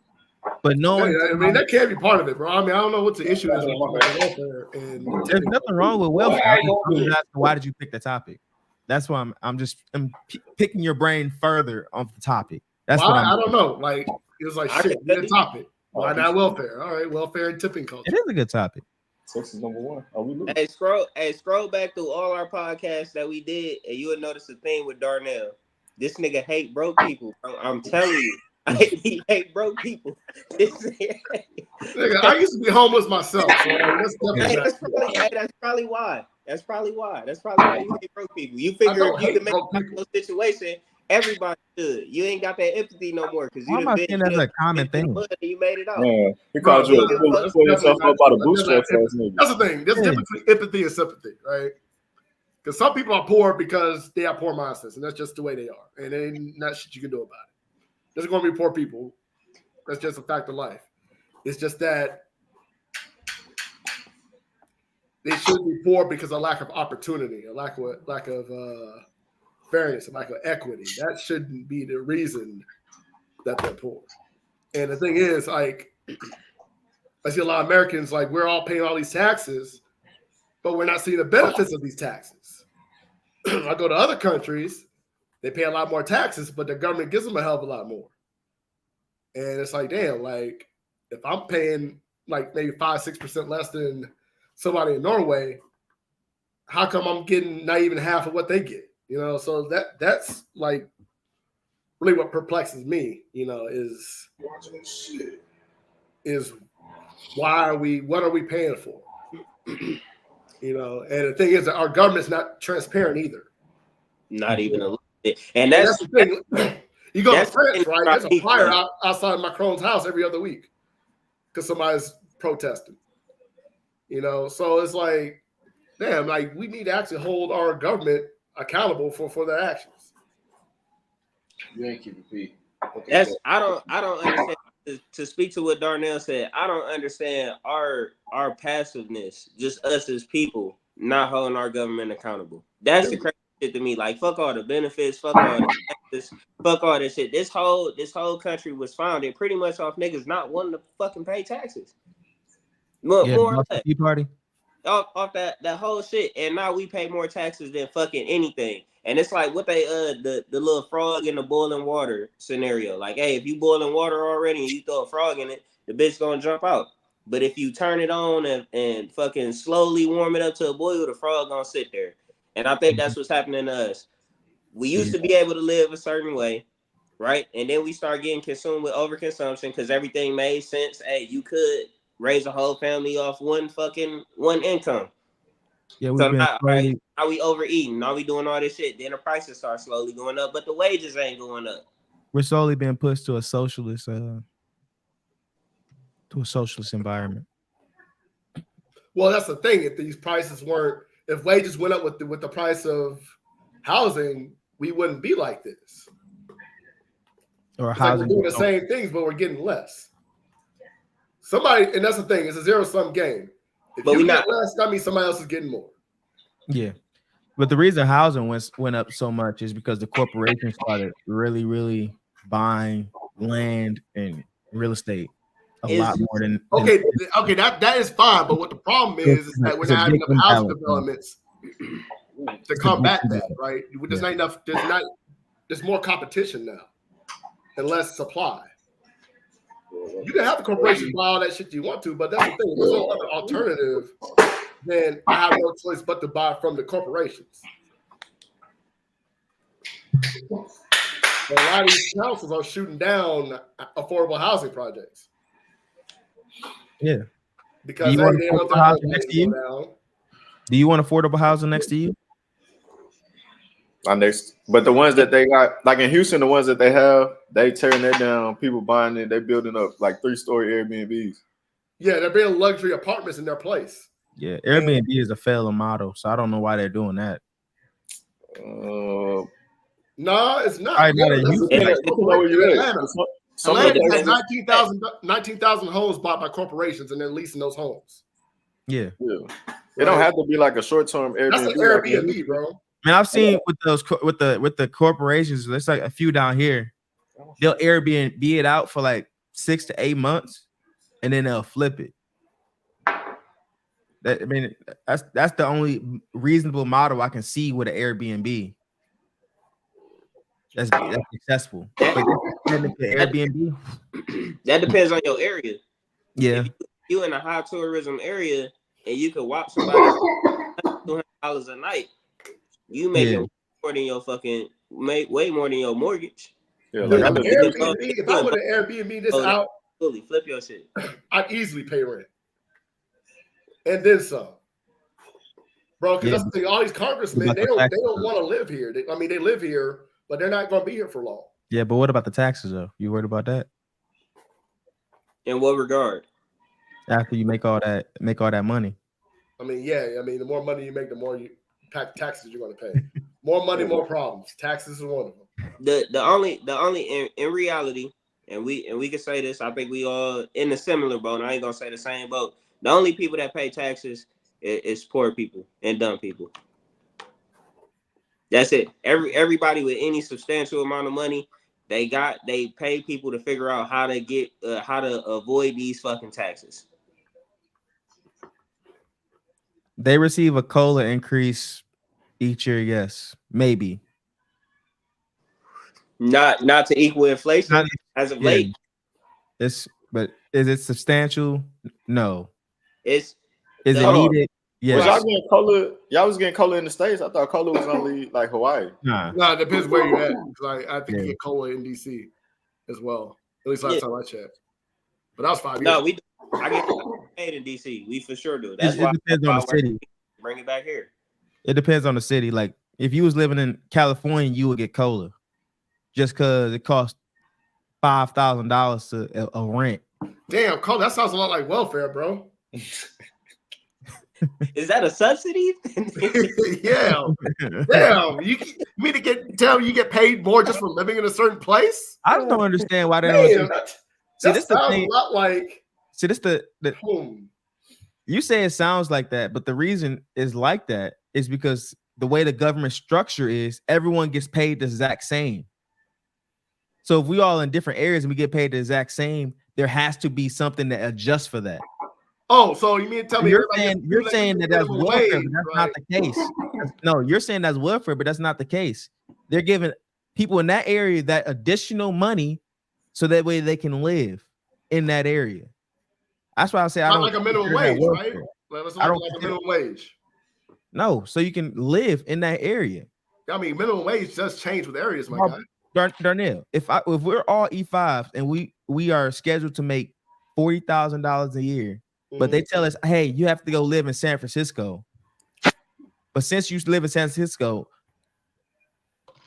Speaker 1: But no one,
Speaker 21: I mean, that can't be part of it, bro. I mean, I don't know what the issue is with welfare.
Speaker 1: There's nothing wrong with welfare. I'm just asking, why did you pick the topic? That's why I'm picking your brain further on the topic. That's what
Speaker 21: I don't know. Like, it was like, shit, good topic. Why not welfare? All right, welfare and tipping culture.
Speaker 1: It is a good topic.
Speaker 2: Sex is number one. Oh, we lose.
Speaker 20: Scroll back through all our podcasts that we did, and you would notice a thing with Darnell. This nigga hate broke people, bro. I'm telling you. He hate broke people.
Speaker 21: Nigga, I used to be homeless myself. So
Speaker 20: that's probably why. That's probably why you hate broke people. You figure if you can make a situation, everybody should. You ain't got that empathy no more because you
Speaker 1: been that's a common thing.
Speaker 20: You made it out.
Speaker 2: Yeah, he called you yourself up by the bootstraps.
Speaker 21: That's the thing. There's a difference between empathy and sympathy, right? Because some people are poor because they have poor mindsets, and that's just the way they are, and there ain't not shit you can do about it. There's going to be poor people. That's just a fact of life. It's just that they shouldn't be poor because of lack of opportunity, a lack of fairness, a lack of equity. That shouldn't be the reason that they're poor. And the thing is, like, I see a lot of Americans, like, we're all paying all these taxes, but we're not seeing the benefits of these taxes. I go to other countries, they pay a lot more taxes, but the government gives them a hell of a lot more. And it's like, damn, like, if I'm paying like maybe 5-6% less than somebody in Norway, how come I'm getting not even half of what they get? You know, so that's like really what perplexes me, you know, is what are we paying for? You know, and the thing is that our government's not transparent either.
Speaker 20: Not even a little bit. And that's
Speaker 21: the thing. You go to France, right? There's a fire outside Macron's house every other week because somebody's protesting. You know, so it's like damn, like we need to actually hold our government accountable for their actions.
Speaker 2: You ain't keep it P.
Speaker 20: That's I don't understand. To speak to what Darnell said, I don't understand our passiveness, just us as people not holding our government accountable. That's the crazy shit to me. Like, fuck all the benefits, fuck all the taxes, fuck all this shit. This whole country was founded pretty much off niggas not wanting to fucking pay taxes. More or less.
Speaker 1: Tea Party.
Speaker 20: Off that whole shit, and now we pay more taxes than fucking anything. And it's like what they the little frog in the boiling water scenario. Like, hey, if you boiling water already and you throw a frog in it, the bitch gonna jump out. But if you turn it on and fucking slowly warm it up to a boil, the frog gonna sit there. And I think that's what's happening to us. We used to be able to live a certain way, right? And then we start getting consumed with overconsumption because everything made sense. Hey, you could raise a whole family off one income.
Speaker 1: Yeah,
Speaker 20: so now we overeating. Now we doing all this shit. Then the prices start slowly going up, but the wages ain't going up.
Speaker 1: We're slowly being pushed to a socialist environment.
Speaker 21: Well, that's the thing. If these prices if wages went up with the price of housing, we wouldn't be like this.
Speaker 1: Or
Speaker 21: it's
Speaker 1: housing.
Speaker 21: Like we're doing the same things, but we're getting less. And that's the thing. It's a zero-sum game. If you get less, that means somebody else is getting more.
Speaker 1: Yeah. But the reason housing went up so much is because the corporations started really, really buying land and real estate a lot more than
Speaker 21: okay. That is fine, but what the problem is that we're not having enough housing developments to combat that, right? There's not enough. There's more competition now and less supply. You can have the corporations buy all that shit you want to, but that's the thing. There's no other alternative than I have no choice but to buy from the corporations. But a lot of these councils are shooting down affordable housing projects.
Speaker 1: Yeah.
Speaker 21: Because they want their housing next to you.
Speaker 1: Do you want affordable housing next to you?
Speaker 2: But the ones that they got, like in Houston, the ones that they have, they tearing that down. People buying it, they building up like 3-story Airbnbs.
Speaker 21: Yeah, they're building luxury apartments in their place.
Speaker 1: Yeah, Airbnb is a failing model, so I don't know why they're doing that.
Speaker 21: No, it's not. Atlanta has 19,000 homes bought by corporations, and they're leasing those homes.
Speaker 1: Yeah.
Speaker 2: It don't have to be like a short-term Airbnb.
Speaker 21: That's an Airbnb, bro.
Speaker 1: I mean, I've seen with the corporations, there's like a few down here. They'll Airbnb it out for like 6 to 8 months, and then they'll flip it. That's the only reasonable model I can see with an Airbnb. That's successful. But Airbnb.
Speaker 20: That depends on your area.
Speaker 1: Yeah.
Speaker 20: If you in a high tourism area and you can watch somebody $200 a night, you make more than your way more than your mortgage.
Speaker 21: Yeah, like Airbnb, if I would have Airbnb this out,
Speaker 20: fully flip your shit.
Speaker 21: I'd easily pay rent. And then some. Bro, because that's the thing, all these congressmen, they don't want to live here. They live here, but they're not going to be here for long.
Speaker 1: Yeah, but what about the taxes though? You worried about that?
Speaker 20: In what regard?
Speaker 1: After you make all that money.
Speaker 21: The more money you make, the more taxes you're going to pay. More money, more problems. Taxes is one of them.
Speaker 20: The only in reality, and we can say this, I think we all in a similar boat. I ain't gonna say the same boat. The only people that pay taxes is poor people and dumb people. That's it. Everybody with any substantial amount of money, they pay people to figure out how to avoid these fucking taxes.
Speaker 1: They receive a COLA increase each year, yes, maybe.
Speaker 20: Not to equal inflation as of late.
Speaker 1: But is it substantial? No.
Speaker 20: Is
Speaker 1: it needed? Yes.
Speaker 2: Y'all was getting COLA in the States. I thought COLA was only like Hawaii.
Speaker 21: No, it depends where you're at. I think you get COLA in DC as well. At least last time I checked. But that was 5 years.
Speaker 20: No, I get paid in DC. We for sure do. That's why
Speaker 1: it depends on the city.
Speaker 20: Bring it back here.
Speaker 1: It depends on the city. Like if you was living in California, you would get COLA just because it costs $5,000 to a rent.
Speaker 21: Damn, COLA, that sounds a lot like welfare, bro.
Speaker 20: Is that a subsidy?
Speaker 21: Yeah. Damn. You mean to tell me you get paid more just for living in a certain place?
Speaker 1: I just don't understand why they
Speaker 21: Damn,
Speaker 1: don't.
Speaker 21: that
Speaker 1: This the
Speaker 21: sounds
Speaker 1: thing.
Speaker 21: a lot like.
Speaker 1: See, this the you say it sounds like that, but the reason is like that is because the way the government structure is, everyone gets paid the exact same. So if we all in different areas and we get paid the exact same, there has to be something that adjusts for that.
Speaker 21: Oh, so you mean to tell me
Speaker 1: You're saying that that's
Speaker 21: minimum
Speaker 1: welfare,
Speaker 21: wage,
Speaker 1: but that's
Speaker 21: right?
Speaker 1: not the case. No, you're saying that's welfare, but that's not the case. They're giving people in that area that additional money so that way they can live in that area. That's why I say I
Speaker 21: Not
Speaker 1: don't
Speaker 21: like a minimum
Speaker 1: consider that
Speaker 21: wage, right?
Speaker 1: welfare.
Speaker 21: Let's
Speaker 1: I
Speaker 21: look
Speaker 1: don't
Speaker 21: like a
Speaker 1: consider-
Speaker 21: minimum wage.
Speaker 1: No, so you can live in that area.
Speaker 21: I mean, minimum wage does change with areas, my guy.
Speaker 1: Darnell, if we're all E5s and we are scheduled to make $40,000 a year, but they tell us, hey, you have to go live in San Francisco. But since you live in San Francisco,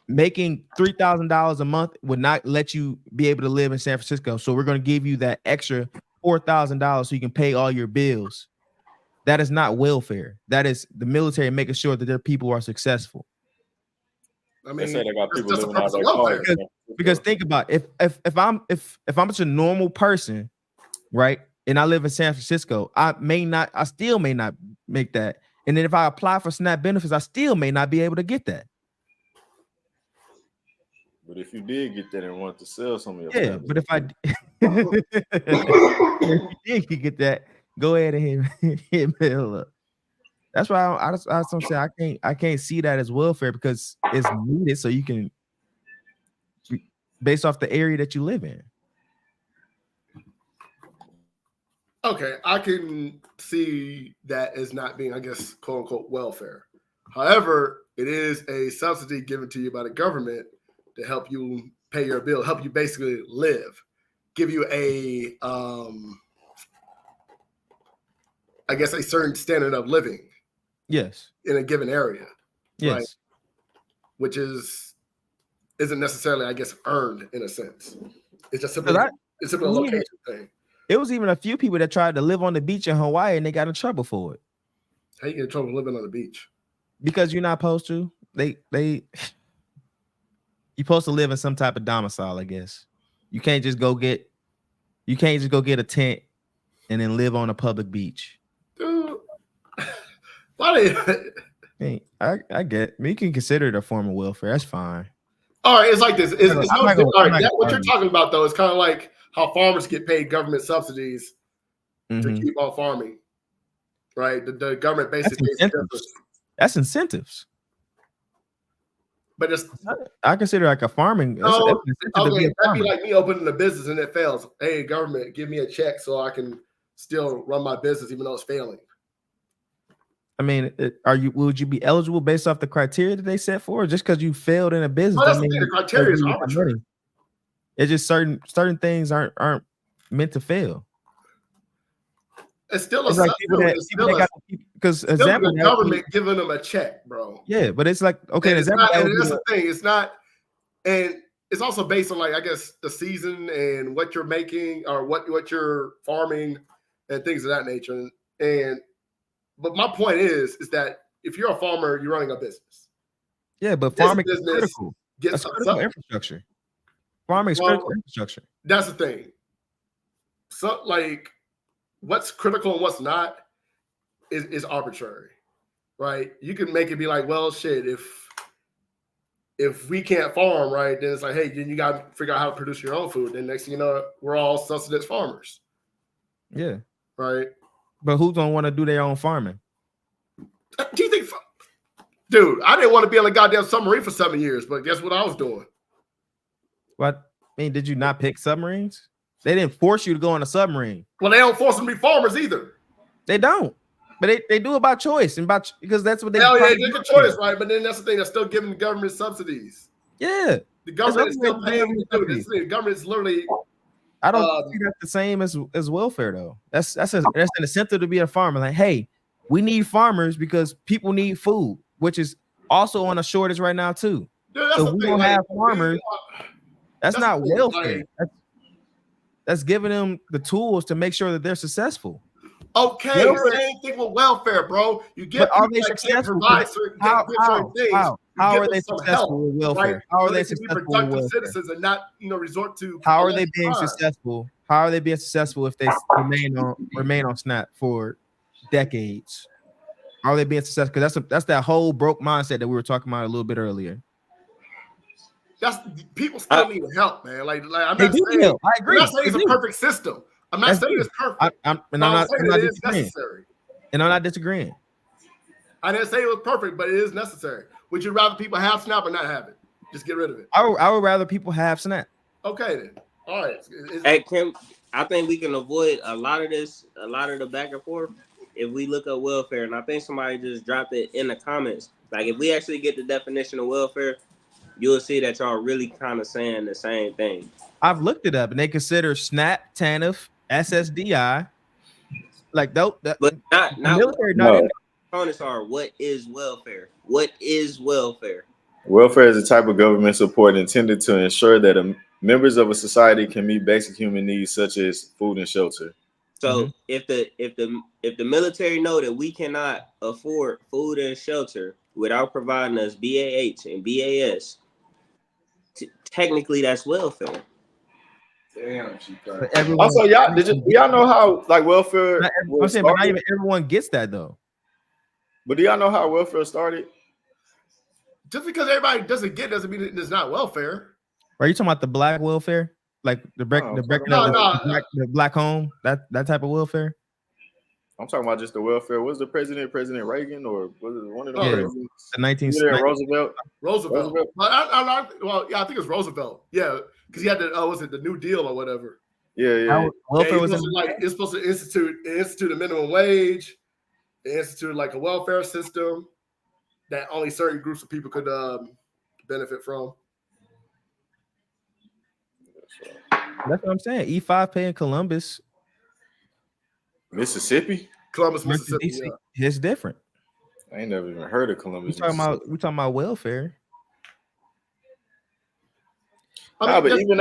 Speaker 1: making $3,000 a month would not let you be able to live in San Francisco. So we're going to give you that extra $4,000 so you can pay all your bills. That is not welfare. That is the military making sure that their people are successful.
Speaker 21: I mean,
Speaker 2: say they got people
Speaker 21: that's the
Speaker 2: living out
Speaker 21: purpose of
Speaker 2: their
Speaker 21: welfare.
Speaker 2: cars.
Speaker 1: Because think about it, if I'm just a normal person, right, and I live in San Francisco, I still may not make that. And then if I apply for SNAP benefits, I still may not be able to get that.
Speaker 2: But if you did get that and wanted to sell some of your
Speaker 1: Yeah,
Speaker 2: family,
Speaker 1: but if you did get that, go ahead and hit Bill up. That's why I don't say I can't see that as welfare because it's needed so you can, based off the area that you live in.
Speaker 21: Okay, I can see that as not being, I guess, quote unquote, welfare. However, it is a subsidy given to you by the government to help you pay your bill, help you basically live, give you a, I guess, a certain standard of living.
Speaker 1: Yes.
Speaker 21: In a given area.
Speaker 1: Yes.
Speaker 21: Right? Which isn't necessarily, I guess, earned in a sense. It's just simply, it's simply a location thing.
Speaker 1: It was even a few people that tried to live on the beach in Hawaii and they got in trouble for it.
Speaker 21: How you get in trouble living on the beach?
Speaker 1: Because you're not supposed to. You're supposed to live in some type of domicile, I guess. You can't just go get a tent and then live on a public beach.
Speaker 21: Dude. Why
Speaker 1: I get. You can consider it a form of welfare. That's fine.
Speaker 21: All right, it's like this. What you're talking about though is kind of like how farmers get paid government subsidies to keep on farming, right? The government basically
Speaker 1: that's incentives.
Speaker 21: But it's
Speaker 1: I consider like a farming.
Speaker 21: Okay, that'd be like me opening a business and it fails. Hey, government, give me a check so I can still run my business even though it's failing.
Speaker 1: I mean, would you be eligible based off the criteria that they set for, or just because you failed in a business?
Speaker 21: Well, that's the thing, the criteria is arbitrary.
Speaker 1: It's just certain things aren't meant to fail.
Speaker 21: It's still
Speaker 1: it's like people that because
Speaker 21: the government giving them a check, bro.
Speaker 1: Yeah, but it's like okay,
Speaker 21: and that's the thing. It's not, and it's also based on like I guess the season and what you're making or what you're farming and things of that nature. But my point is that if you're a farmer, you're running a business.
Speaker 1: Yeah, but farming is critical. That's critical infrastructure. Farming is critical infrastructure.
Speaker 21: That's the thing. So, like, what's critical and what's not is arbitrary, right? You can make it be like, well, shit, if we can't farm, right, then it's like, hey, then you got to figure out how to produce your own food. Then next thing you know, we're all subsistence farmers.
Speaker 1: Yeah.
Speaker 21: Right.
Speaker 1: But who's gonna want to do their own farming?
Speaker 21: Do you think, dude? I didn't want to be on a goddamn submarine for 7 years, but guess what I was doing?
Speaker 1: What? I mean, did you not pick submarines? They didn't force you to go on a submarine.
Speaker 21: Well, they don't force them to be farmers either.
Speaker 1: They don't, but they do it by choice and because that's what they.
Speaker 21: Hell yeah, they get choice, right? But then that's the thing. They're still giving the government subsidies.
Speaker 1: Yeah,
Speaker 21: the government is still paying them to do this. The government is literally.
Speaker 1: I don't see that's the same as welfare though. That's an incentive to be a farmer. Like, hey, we need farmers because people need food, which is also on a shortage right now too.
Speaker 21: Dude,
Speaker 1: so we don't have farmers. That's not welfare. That's giving them the tools to make sure that they're successful.
Speaker 21: Okay, same thing with welfare, bro. You get
Speaker 1: But are
Speaker 21: people
Speaker 1: they
Speaker 21: that can't
Speaker 1: successful?
Speaker 21: provide certain,
Speaker 1: How
Speaker 21: certain things.
Speaker 1: how
Speaker 21: you
Speaker 1: how
Speaker 21: give
Speaker 1: are
Speaker 21: them
Speaker 1: they
Speaker 21: some
Speaker 1: successful
Speaker 21: help,
Speaker 1: with welfare?
Speaker 21: right?
Speaker 1: How are
Speaker 21: So
Speaker 1: they
Speaker 21: they can be
Speaker 1: successful with
Speaker 21: productive
Speaker 1: welfare?
Speaker 21: citizens and not, resort to
Speaker 1: How are they
Speaker 21: violent
Speaker 1: being
Speaker 21: crime.
Speaker 1: successful? How are they being successful if they remain on SNAP for decades? How are they being successful? Because that's that whole broke mindset that we were talking about a little bit earlier.
Speaker 21: That's people still need help, man. Like I'm
Speaker 1: They
Speaker 21: not
Speaker 1: do
Speaker 21: saying
Speaker 1: help. I agree.
Speaker 21: I'm not saying
Speaker 1: They
Speaker 21: it's a
Speaker 1: do.
Speaker 21: perfect system. I'm not
Speaker 1: That's
Speaker 21: saying
Speaker 1: good.
Speaker 21: it's perfect.
Speaker 1: I'm
Speaker 21: I'm saying it is
Speaker 1: disagreeing.
Speaker 21: necessary.
Speaker 1: And I'm not disagreeing.
Speaker 21: I didn't say it was perfect, but it is necessary. Would you rather people have SNAP or not have it? Just get rid of it.
Speaker 1: I would rather people have SNAP.
Speaker 21: Okay, then. All right.
Speaker 20: Hey, Kim, I think we can avoid a lot of the back and forth if we look up welfare. And I think somebody just dropped it in the comments. Like, if we actually get the definition of welfare, you'll see that y'all really kind of saying the same thing.
Speaker 1: I've looked it up, and they consider SNAP, TANF, SSDI, like but
Speaker 20: not
Speaker 1: military.
Speaker 20: No.
Speaker 1: Not in
Speaker 20: Components are what is welfare? What is welfare?
Speaker 2: Welfare is a type of government support intended to ensure that members of a society can meet basic human needs such as food and shelter.
Speaker 20: So if the military know that we cannot afford food and shelter without providing us BAH and BAS, technically that's welfare.
Speaker 2: Damn,
Speaker 1: Also,
Speaker 2: y'all know how like welfare?
Speaker 1: I'm saying, but not even everyone gets that though.
Speaker 2: But do y'all know how welfare started?
Speaker 21: Just because everybody doesn't get it doesn't mean it's not welfare.
Speaker 1: Are you talking about the black welfare, like the breaking up the black home, that type of welfare?
Speaker 2: I'm talking about just the welfare. Was the President Reagan, or was it one of the presidents?
Speaker 1: The 19th
Speaker 21: Roosevelt. I think it's Roosevelt. Yeah, because he had the was it the New Deal or whatever?
Speaker 2: Yeah.
Speaker 21: Welfare was it's supposed to institute a minimum wage, institute like a welfare system that only certain groups of people could benefit from.
Speaker 1: That's what I'm saying. E5 pay in Columbus,
Speaker 2: Mississippi.
Speaker 21: Columbus, Mississippi. Yeah.
Speaker 1: It's different.
Speaker 2: I ain't never even heard of Columbus.
Speaker 1: We talking about welfare.
Speaker 2: But even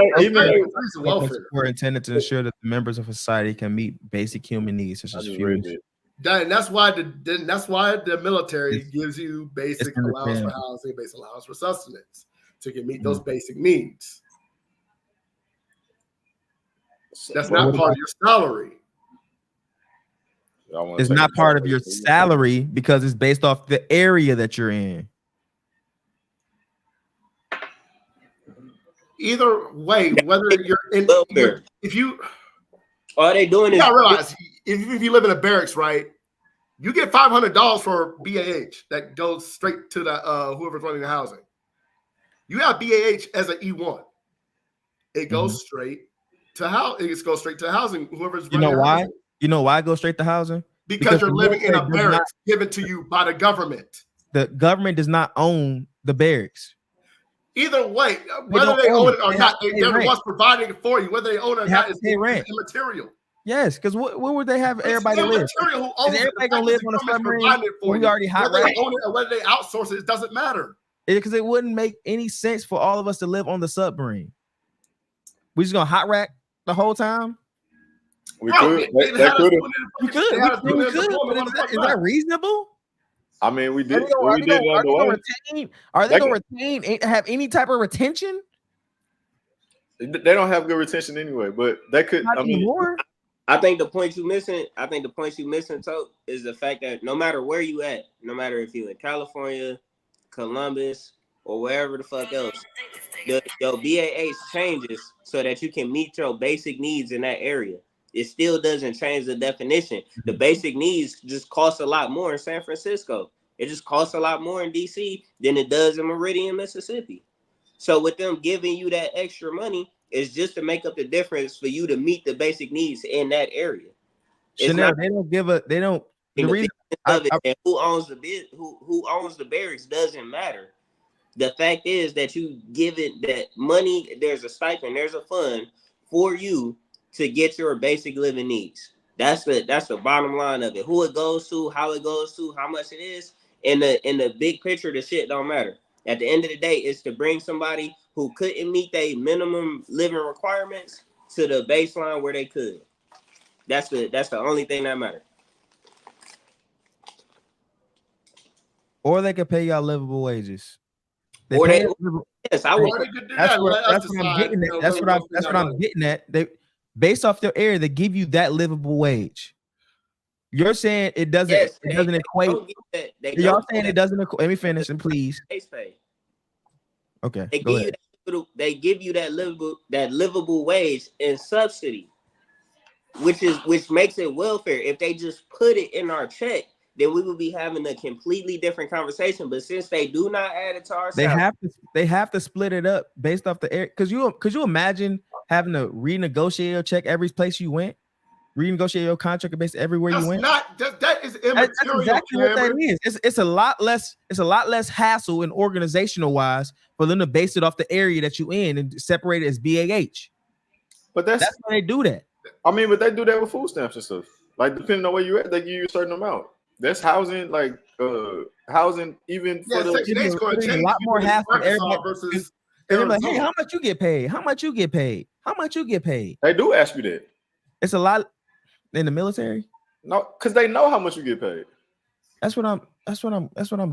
Speaker 21: welfare,
Speaker 1: we're intended to ensure that the members of society can meet basic human needs such as food.
Speaker 21: That's why the military gives you basic allowance for housing, basic allowance for sustenance, so you can meet those basic needs. That's not part of your salary.
Speaker 1: It's not part of your salary because it's based off the area that you're in.
Speaker 21: Either way, whether you're in, if you
Speaker 20: all they doing
Speaker 21: you
Speaker 20: is
Speaker 21: gotta realize if you live in a barracks, right? You get $500 for BAH that goes straight to the whoever's running the housing. You have BAH as an E1. It goes straight to it goes straight to housing. Whoever's running the
Speaker 1: why?
Speaker 21: housing.
Speaker 1: You know why it goes straight to housing?
Speaker 21: Because you're living in a barracks given to you by the government.
Speaker 1: The government does not own the barracks.
Speaker 21: Either way, whether they own it or not, they're the ones providing it for you. Whether they own it or not is immaterial.
Speaker 1: Yes, because where would they have everybody live?
Speaker 21: Who owns
Speaker 1: everybody gonna live on a submarine? We already hot
Speaker 21: whether they own it or whether they outsource it, it doesn't matter.
Speaker 1: Because it wouldn't make any sense for all of us to live on the submarine. We just gonna hot rack the whole time?
Speaker 2: We could. We could.
Speaker 1: We could. But is that reasonable?
Speaker 2: I mean, we did.
Speaker 1: Are they gonna retain? Have any type of retention?
Speaker 2: They don't have good retention anyway. But they could.
Speaker 20: I think the point you missing. Tote, is the fact that no matter where you at, no matter if you in California, Columbus, or wherever the fuck else, your BAH changes so that you can meet your basic needs in that area. It still doesn't change the definition. The basic needs just cost a lot more in San Francisco. It just costs a lot more in DC than it does in Meridian, Mississippi. So with them giving you that extra money, it's just to make up the difference for you to meet the basic needs in that area.
Speaker 1: Chanel, they don't give a. They don't. The reason
Speaker 20: and who owns the barracks doesn't matter. The fact is that you give it that money. There's a stipend. There's a fund for you to get your basic living needs. That's the bottom line of it. Who it goes to, how it goes to, how much it is. In the big picture, the shit don't matter. At the end of the day, it's to bring somebody who couldn't meet their minimum living requirements to the baseline where they could. That's the only thing that matters.
Speaker 1: Or they could pay y'all livable wages. They
Speaker 20: Or
Speaker 1: pay
Speaker 20: they,
Speaker 1: us livable-
Speaker 20: yes, I would.
Speaker 21: Or they could do
Speaker 1: That's
Speaker 21: that.
Speaker 1: what,
Speaker 21: Let
Speaker 1: that's
Speaker 21: us
Speaker 1: what I'm
Speaker 21: decide,
Speaker 1: getting
Speaker 21: you
Speaker 1: at.
Speaker 21: know,
Speaker 1: That's
Speaker 21: where
Speaker 1: what
Speaker 21: we
Speaker 1: I'm
Speaker 21: gonna
Speaker 1: that's
Speaker 21: spend
Speaker 1: what
Speaker 21: our
Speaker 1: I'm
Speaker 21: money.
Speaker 1: getting at. They based off their area, they give you that livable wage. You're saying it doesn't
Speaker 20: Yes,
Speaker 1: it doesn't
Speaker 20: they
Speaker 1: equate.
Speaker 20: don't get that. They
Speaker 1: Y'all
Speaker 20: don't
Speaker 1: saying
Speaker 20: get
Speaker 1: it doesn't equate. Let me finish and please.
Speaker 20: base pay.
Speaker 1: Okay,
Speaker 20: They
Speaker 1: go
Speaker 20: give
Speaker 1: ahead.
Speaker 20: you that little, they give you that livable wage and subsidy, which makes it welfare. If they just put it in our check, then we would be having a completely different conversation. But since they do not add it to our salary,
Speaker 1: They have to split it up based off the area. Could you imagine having to renegotiate your check every place you went? Renegotiate your contract based everywhere you
Speaker 21: That's
Speaker 1: went?
Speaker 21: not that is immaterial.
Speaker 1: That's exactly what that
Speaker 21: Cameron.
Speaker 1: is. It's a lot less hassle and organizational wise for them to base it off the area that you in and separate it as BAH.
Speaker 2: But that's
Speaker 1: why they do that.
Speaker 2: I mean, but they do that with food stamps and stuff. Like depending on where you at, they give you a certain amount. That's housing, like housing, even for the
Speaker 21: Section 8 is going to
Speaker 1: a
Speaker 21: change.
Speaker 1: lot more hassle.
Speaker 21: Arkansas versus
Speaker 1: They're like, hey,
Speaker 21: Arizona.
Speaker 1: how much you get paid? How much you get paid? How much you get paid?
Speaker 2: They do ask you that.
Speaker 1: It's a lot in the military.
Speaker 2: No, because they know how much you get paid.
Speaker 1: That's what I'm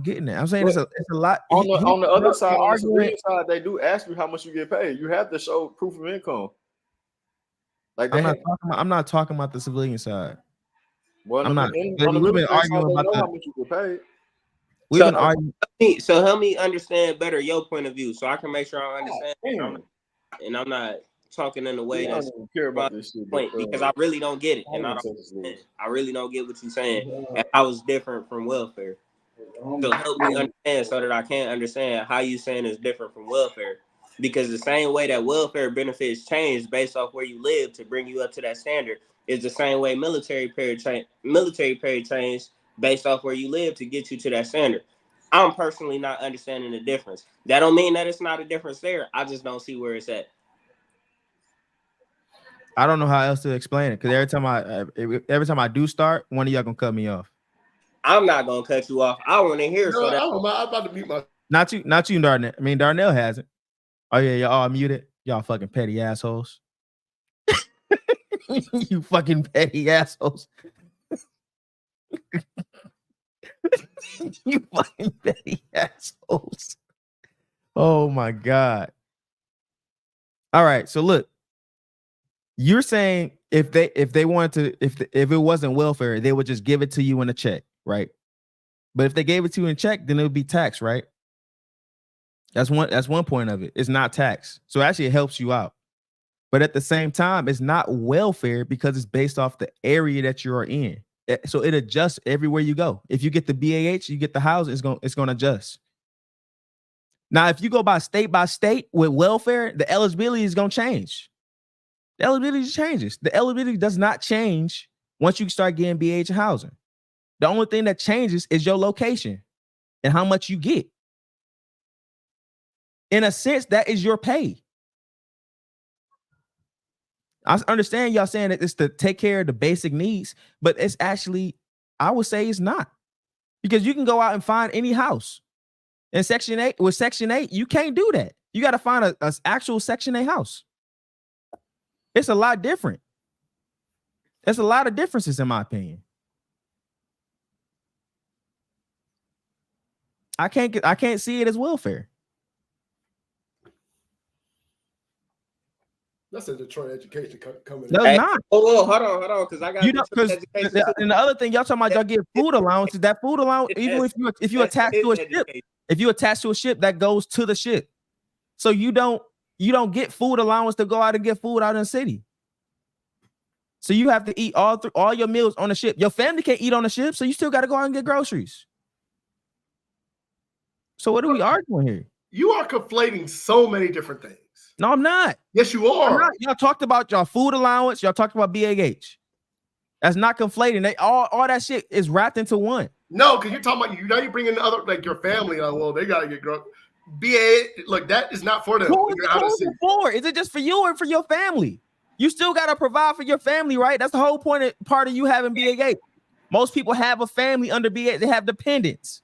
Speaker 1: getting at. I'm saying it's a lot
Speaker 2: on the other side, on the
Speaker 1: arguing.
Speaker 2: civilian side, they do ask you how much you get paid. You have to show proof of income. Like
Speaker 1: I'm not talking about the civilian side.
Speaker 2: Well,
Speaker 1: I'm not.
Speaker 2: on
Speaker 1: We've
Speaker 2: the
Speaker 1: been
Speaker 2: military
Speaker 1: arguing
Speaker 2: side, they
Speaker 1: about
Speaker 2: know
Speaker 1: the.
Speaker 2: how much you get paid.
Speaker 1: We've been arguing.
Speaker 20: So help me understand better your point of view, so I can make sure I understand. And I'm not talking in a way
Speaker 2: I don't
Speaker 20: that's
Speaker 2: even care about this shit,
Speaker 20: point, because I really don't get it, and I really don't get what you're saying. And how it's different from welfare. So help me understand so that I can understand how you saying it's different from welfare. Because the same way that welfare benefits change based off where you live to bring you up to that standard is the same way military pay change based off where you live to get you to that standard. I'm personally not understanding the difference. That don't mean that it's not a difference there. I just don't see where it's at.
Speaker 1: I don't know how else to explain it because every time I do start, one of y'all gonna cut me off.
Speaker 20: I'm not gonna cut you off. I want to hear.
Speaker 21: No, I'm about to mute my.
Speaker 1: Not you, Darnell. I mean, Darnell hasn't. Oh yeah, y'all all muted. Y'all fucking petty assholes. You fucking petty assholes. You fucking petty assholes. Oh my God. All right, so look. You're saying if they wanted to, if it wasn't welfare, they would just give it to you in a check, right? But if they gave it to you in check, then it would be tax, right? That's one point of it. It's not tax. So actually it helps you out. But at the same time, it's not welfare because it's based off the area that you are in. So it adjusts everywhere you go. If you get the BAH, you get the housing, it's going to adjust. Now, if you go by state with welfare, the eligibility is going to change. The eligibility changes. The eligibility does not change once you start getting BAH housing. The only thing that changes is your location and how much you get. In a sense, that is your pay. I understand y'all saying that it's to take care of the basic needs, but it's actually, I would say it's not. Because you can go out and find any house. In Section 8, with Section 8, you can't do that. You got to find an actual Section 8 house. It's a lot different. There's a lot of differences in my opinion. I can't see it as welfare.
Speaker 21: That's a Detroit education coming.
Speaker 1: No, it's not.
Speaker 20: Oh, hold on, because I got
Speaker 1: because and the other thing y'all talking about, y'all get food allowances. That food allowance, even if you attach to a ship, if you attach to a ship, that goes to the ship. So you don't get food allowance to go out and get food out in the city. So you have to eat all your meals on the ship. Your family can't eat on the ship, so you still got to go out and get groceries. So what are we arguing here?
Speaker 21: You are conflating so many different things.
Speaker 1: No, I'm not.
Speaker 21: Yes, you are.
Speaker 1: Y'all talked about y'all food allowance. Y'all talked about BAH. That's not conflating. They all that shit is wrapped into one.
Speaker 21: No, because you're talking about now you're bringing the other like your family. Oh, well, they gotta get grown. BAH, look, that is not for them.
Speaker 1: Who is it for? Is it just for you or for your family? You still gotta provide for your family, right? That's the whole part of you having BAH. Most people have a family under BAH. They have dependents.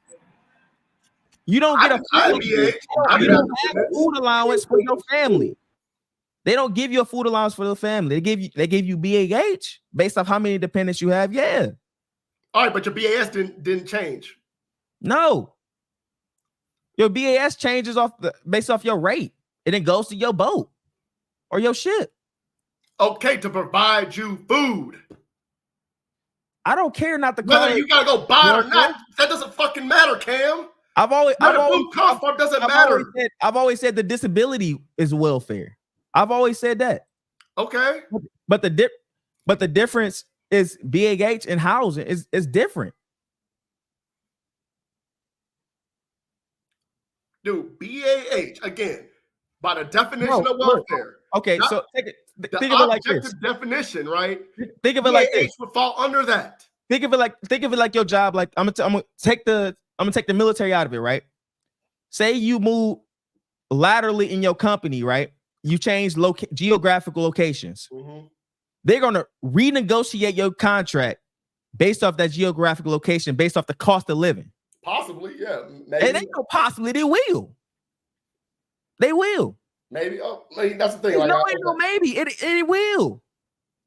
Speaker 1: You don't get you don't have a food allowance for your family. They don't give you a food allowance for the family. They give you BAH based off how many dependents you have. Yeah.
Speaker 21: All right, but your BAS didn't change.
Speaker 1: No. Your BAS changes based off your rate. And it goes to your boat or your ship.
Speaker 21: Okay, to provide you food.
Speaker 1: I don't care not to
Speaker 21: Whether you gotta go buy it or not, that doesn't fucking matter, Cam. Food cost for doesn't matter.
Speaker 1: I've always said the disability is welfare. I've always said that.
Speaker 21: Okay.
Speaker 1: But the difference is BAH and housing is different.
Speaker 21: Dude, BAH, again, by the definition of welfare.
Speaker 1: Okay, so think of it like this.
Speaker 21: Definition, right?
Speaker 1: Think of it like this.
Speaker 21: BAH would fall under that.
Speaker 1: Think of it like your job. Like I'm gonna take the military out of it, right? Say you move laterally in your company, right? You change geographical locations.
Speaker 21: Mm-hmm.
Speaker 1: They're gonna renegotiate your contract based off that geographical location, based off the cost of living.
Speaker 21: Possibly, yeah.
Speaker 1: Maybe. And they know possibly they will. They will.
Speaker 21: Maybe. Oh, that's the thing.
Speaker 1: Like, no, maybe it will.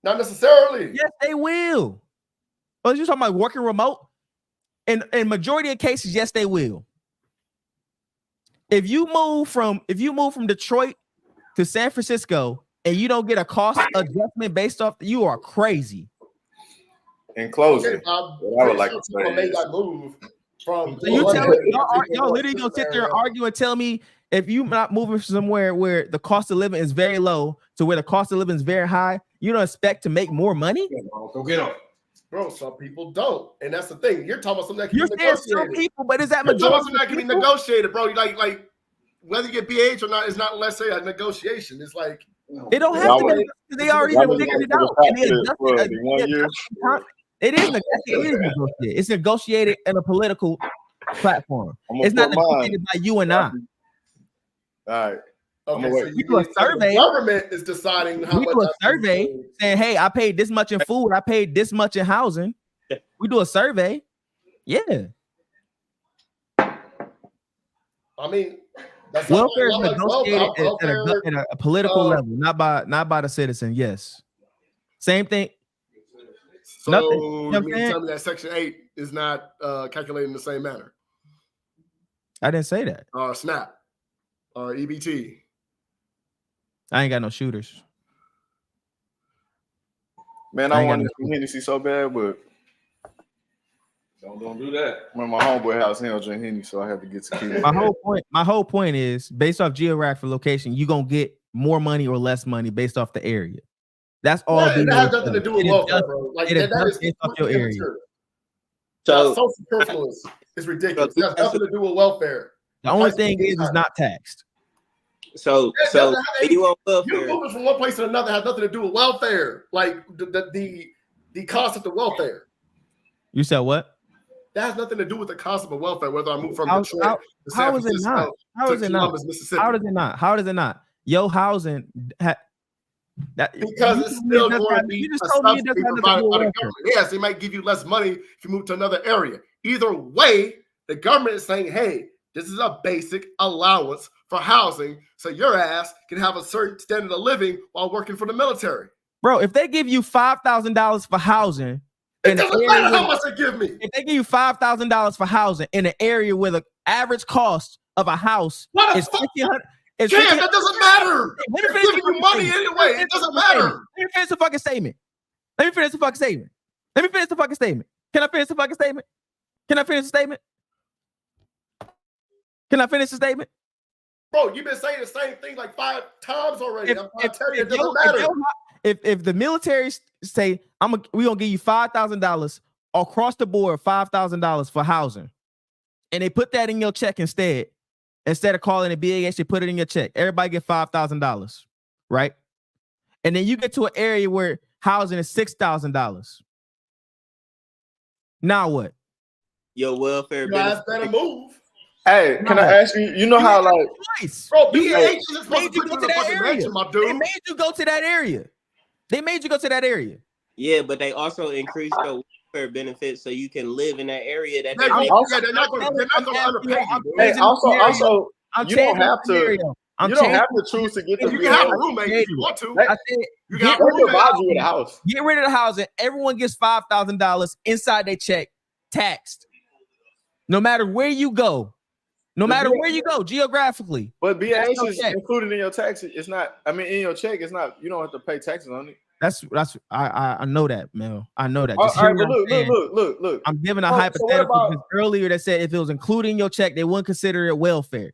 Speaker 21: Not necessarily.
Speaker 1: Yes, they will. Oh, you're talking about working remote? In majority of cases, yes, they will. If you move from Detroit to San Francisco and you don't get a cost adjustment based off, you are crazy.
Speaker 2: In closing,
Speaker 21: I would like to say made that move from.
Speaker 1: So you tell me y'all literally gonna sit there and argue and tell me if you're not moving somewhere where the cost of living is very low to where the cost of living is very high, you don't expect to make more money?
Speaker 21: Go get them. Bro, some people don't, and that's the thing. You're talking about something that can
Speaker 1: be negotiated. Some people, but is that majority?
Speaker 21: Something that can be negotiated, bro. Like whether you get BH or not is not, let's say, a negotiation. It's like
Speaker 1: it don't have to be. They already figured it out. It is negotiated. It's negotiated in a political platform. It's not negotiated by you and I.
Speaker 2: All right.
Speaker 21: Okay, so we do a survey. The government is deciding how much.
Speaker 1: We do a survey saying, "Hey, I paid this much in food. I paid this much in housing." We do a survey. Yeah.
Speaker 21: I mean, that's
Speaker 1: welfare is negotiated at a political level, not by the citizen. Yes. Same thing.
Speaker 21: So nothing. You mean to tell me that Section 8 is not calculated in the same manner?
Speaker 1: I didn't say that.
Speaker 21: Or SNAP or EBT.
Speaker 1: I ain't got no shooters.
Speaker 2: Man, I wanted some Hennessy so bad, but don't do that. When my homeboy house, he don't drink Hennessy, so I have to get tequila.
Speaker 1: My whole point is based off geographical location, you're gonna get more money or less money based off the area. That's all.
Speaker 21: Yeah, that has nothing to do with welfare, bro. Like that is
Speaker 1: based off your area.
Speaker 21: So superfluous. It's ridiculous. It has nothing to do with welfare.
Speaker 1: The only thing is it's not taxed.
Speaker 20: So you on welfare?
Speaker 21: You moving from one place to another has nothing to do with welfare. Like the cost of the welfare.
Speaker 1: You said what?
Speaker 21: That has nothing to do with the cost of the welfare. Whether I move from Detroit to San Francisco to Columbus, Mississippi.
Speaker 1: How does it not? Your housing
Speaker 21: because it's still going to be a subsidy provided by the government. Yes, they might give you less money if you move to another area. Either way, the government is saying, "Hey, this is a basic allowance for housing, so your ass can have a certain standard of living while working for the military."
Speaker 1: Bro, if they give you $5,000 for housing,
Speaker 21: it doesn't matter how much they give me.
Speaker 1: If they give you $5,000 for housing in an area where the average cost of a house is $1,500.
Speaker 21: Cam, that doesn't matter. They're giving you money anyway. It doesn't matter.
Speaker 1: Let me finish the fucking statement. Can I finish the fucking statement? Can I finish the statement?
Speaker 21: Bro, you've been saying the same thing like 5 times already. I'm telling you, it doesn't matter.
Speaker 1: If the military say we gonna give you $5,000 across the board, $5,000 for housing, and they put that in your check instead of calling it BAH, they put it in your check. Everybody get $5,000, right? And then you get to an area where housing is $6,000. Now what?
Speaker 20: Your welfare
Speaker 21: benefits better move.
Speaker 2: Hey, can I ask you? You know how like,
Speaker 21: bro, BAH is supposed to put you in the fucking mansion, my dude.
Speaker 1: They made you go to that area.
Speaker 20: Yeah, but they also increased the welfare benefits so you can live in that area. They're not
Speaker 21: going to underpay you.
Speaker 2: Hey, also, you don't have to. You don't have to choose to get the.
Speaker 21: You can have a roommate if you want to.
Speaker 1: I said,
Speaker 2: get rid of the house.
Speaker 1: Get rid of the housing. Everyone gets $5,000 inside their check, taxed. No matter where you go, No matter where you go geographically.
Speaker 2: But BAH
Speaker 1: no
Speaker 2: is
Speaker 1: check.
Speaker 2: included in your taxes. It's not. I mean, in your check, it's not. You don't have to pay taxes on it.
Speaker 1: That's I know that, Mel. I know that.
Speaker 2: All
Speaker 1: Just
Speaker 2: right,
Speaker 1: hear
Speaker 2: but
Speaker 1: what I'm saying.
Speaker 2: look.
Speaker 1: I'm giving a
Speaker 2: So what
Speaker 1: hypothetical
Speaker 2: about-
Speaker 1: because earlier they said if it was including your check, they wouldn't consider it welfare.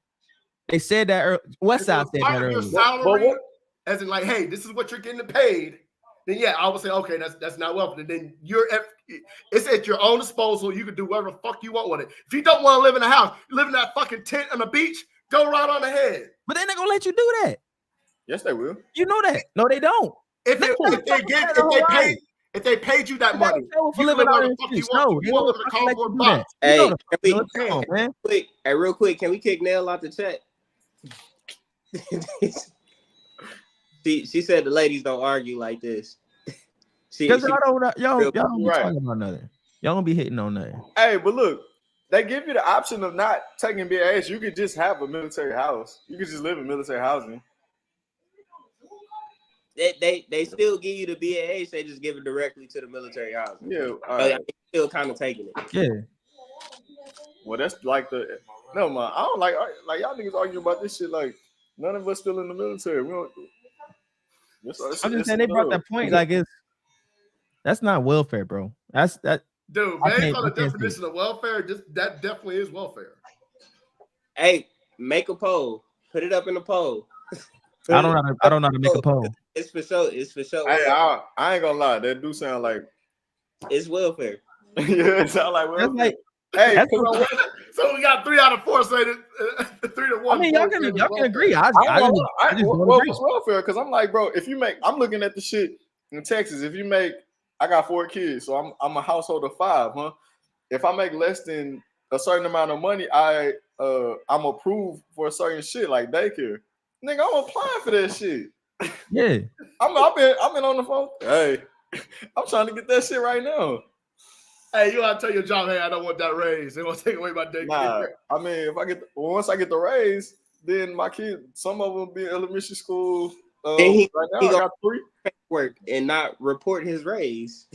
Speaker 1: They said that Westside said that
Speaker 21: Your
Speaker 1: earlier.
Speaker 21: salary, as in like, hey, this is what you're getting paid. Then yeah, I would say, okay, that's not welfare. Then it's at your own disposal. You can do whatever the fuck you want with it. If you don't want to live in a house, you live in that fucking tent on the beach, go right on ahead.
Speaker 1: But they're not gonna let you do that.
Speaker 2: Yes, they will.
Speaker 1: You know that. No, they don't.
Speaker 21: If they paid you that money,
Speaker 1: for
Speaker 21: you
Speaker 1: living
Speaker 21: can
Speaker 1: out
Speaker 21: live
Speaker 1: in
Speaker 21: wherever the fuck
Speaker 1: the
Speaker 21: you
Speaker 1: streets.
Speaker 21: want.
Speaker 1: No,
Speaker 21: You
Speaker 1: they
Speaker 21: want to
Speaker 1: won't
Speaker 21: live in a
Speaker 1: fucking let you
Speaker 21: cardboard
Speaker 1: do
Speaker 21: box.
Speaker 1: that.
Speaker 20: Hey,
Speaker 1: Come on, man.
Speaker 20: Real quick, can we kick Nell out the chat? She said the ladies don't argue like this.
Speaker 1: Because y'all don't be
Speaker 2: Right.
Speaker 1: talking about nothing. Y'all don't be hitting on nothing.
Speaker 2: Hey, but look, they give you the option of not taking BAH. You could just have a military house. You could just live in military housing.
Speaker 20: They still give you the BAH. They just give it directly to the military housing.
Speaker 2: Yeah, all
Speaker 20: But
Speaker 2: right.
Speaker 20: still kind of taking it.
Speaker 1: Yeah.
Speaker 2: Well, that's like no man. I don't like y'all niggas arguing about this shit. Like none of us still in the military. We don't.
Speaker 1: I'm just saying they brought that point. Like that's not welfare, bro. That's that.
Speaker 21: Dude, based on the definition of welfare, that definitely is welfare.
Speaker 20: Hey, make a poll. Put it up in the poll.
Speaker 1: I don't know how to make a poll.
Speaker 20: It's for sure. It's for sure.
Speaker 2: Hey, I ain't gonna lie. That do sound like
Speaker 20: it's welfare.
Speaker 2: Yeah, it sound like welfare.
Speaker 1: Like,
Speaker 2: hey,
Speaker 21: so we got 3 out of 4 say that 3 to 1.
Speaker 1: I mean, y'all can agree. I just don't
Speaker 2: well,
Speaker 1: agree.
Speaker 2: it's welfare because I'm like, bro, if you make, I'm looking at the shit in Texas. If you make, I got 4 kids, so I'm a household of 5, huh? If I make less than a certain amount of money, I'm approved for a certain shit like daycare. Nigga, I'm applying for that shit.
Speaker 1: Yeah,
Speaker 2: I've been on the phone. Hey, I'm trying to get that shit right now.
Speaker 21: Hey, you gotta tell your job, hey, I don't want that raise. They want to take away my daycare.
Speaker 2: Nah, I mean, once I get the raise, then my kids, some of them be in elementary school.
Speaker 20: Then
Speaker 2: right now,
Speaker 20: he
Speaker 2: I got 3
Speaker 20: work and not report his raise.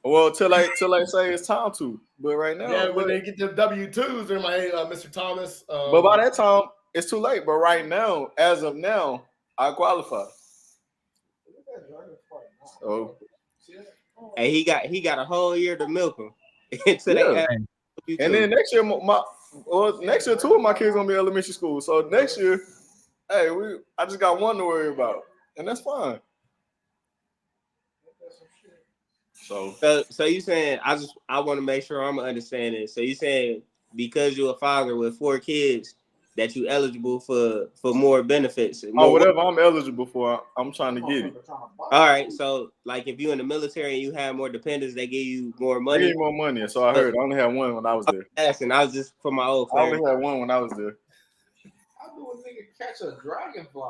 Speaker 2: Well, till they say it's time to. But right now,
Speaker 21: yeah, when they get the W-2s, they're like, hey, Mr. Thomas.
Speaker 2: But by that time, it's too late. But right now, as of now, I qualify. Oh,
Speaker 20: And he got a whole year to milk him.
Speaker 2: and then next year, next year 2 of my kids gonna be in elementary school. So next year, hey, I just got 1 to worry about, and that's fine.
Speaker 20: So you saying I want to make sure I'm understanding. So you saying because you're a father with 4 kids that you eligible for more benefits? More
Speaker 2: whatever I'm eligible for, I'm trying to get it.
Speaker 20: All right. So like if you're in the military and you have more dependents, they give you more money.
Speaker 2: They give you more money. So I heard. I only had 1 when I was there.
Speaker 20: And I was just for my old.
Speaker 2: I only had 1 when I was there.
Speaker 3: How do a nigga catch a dragonfly?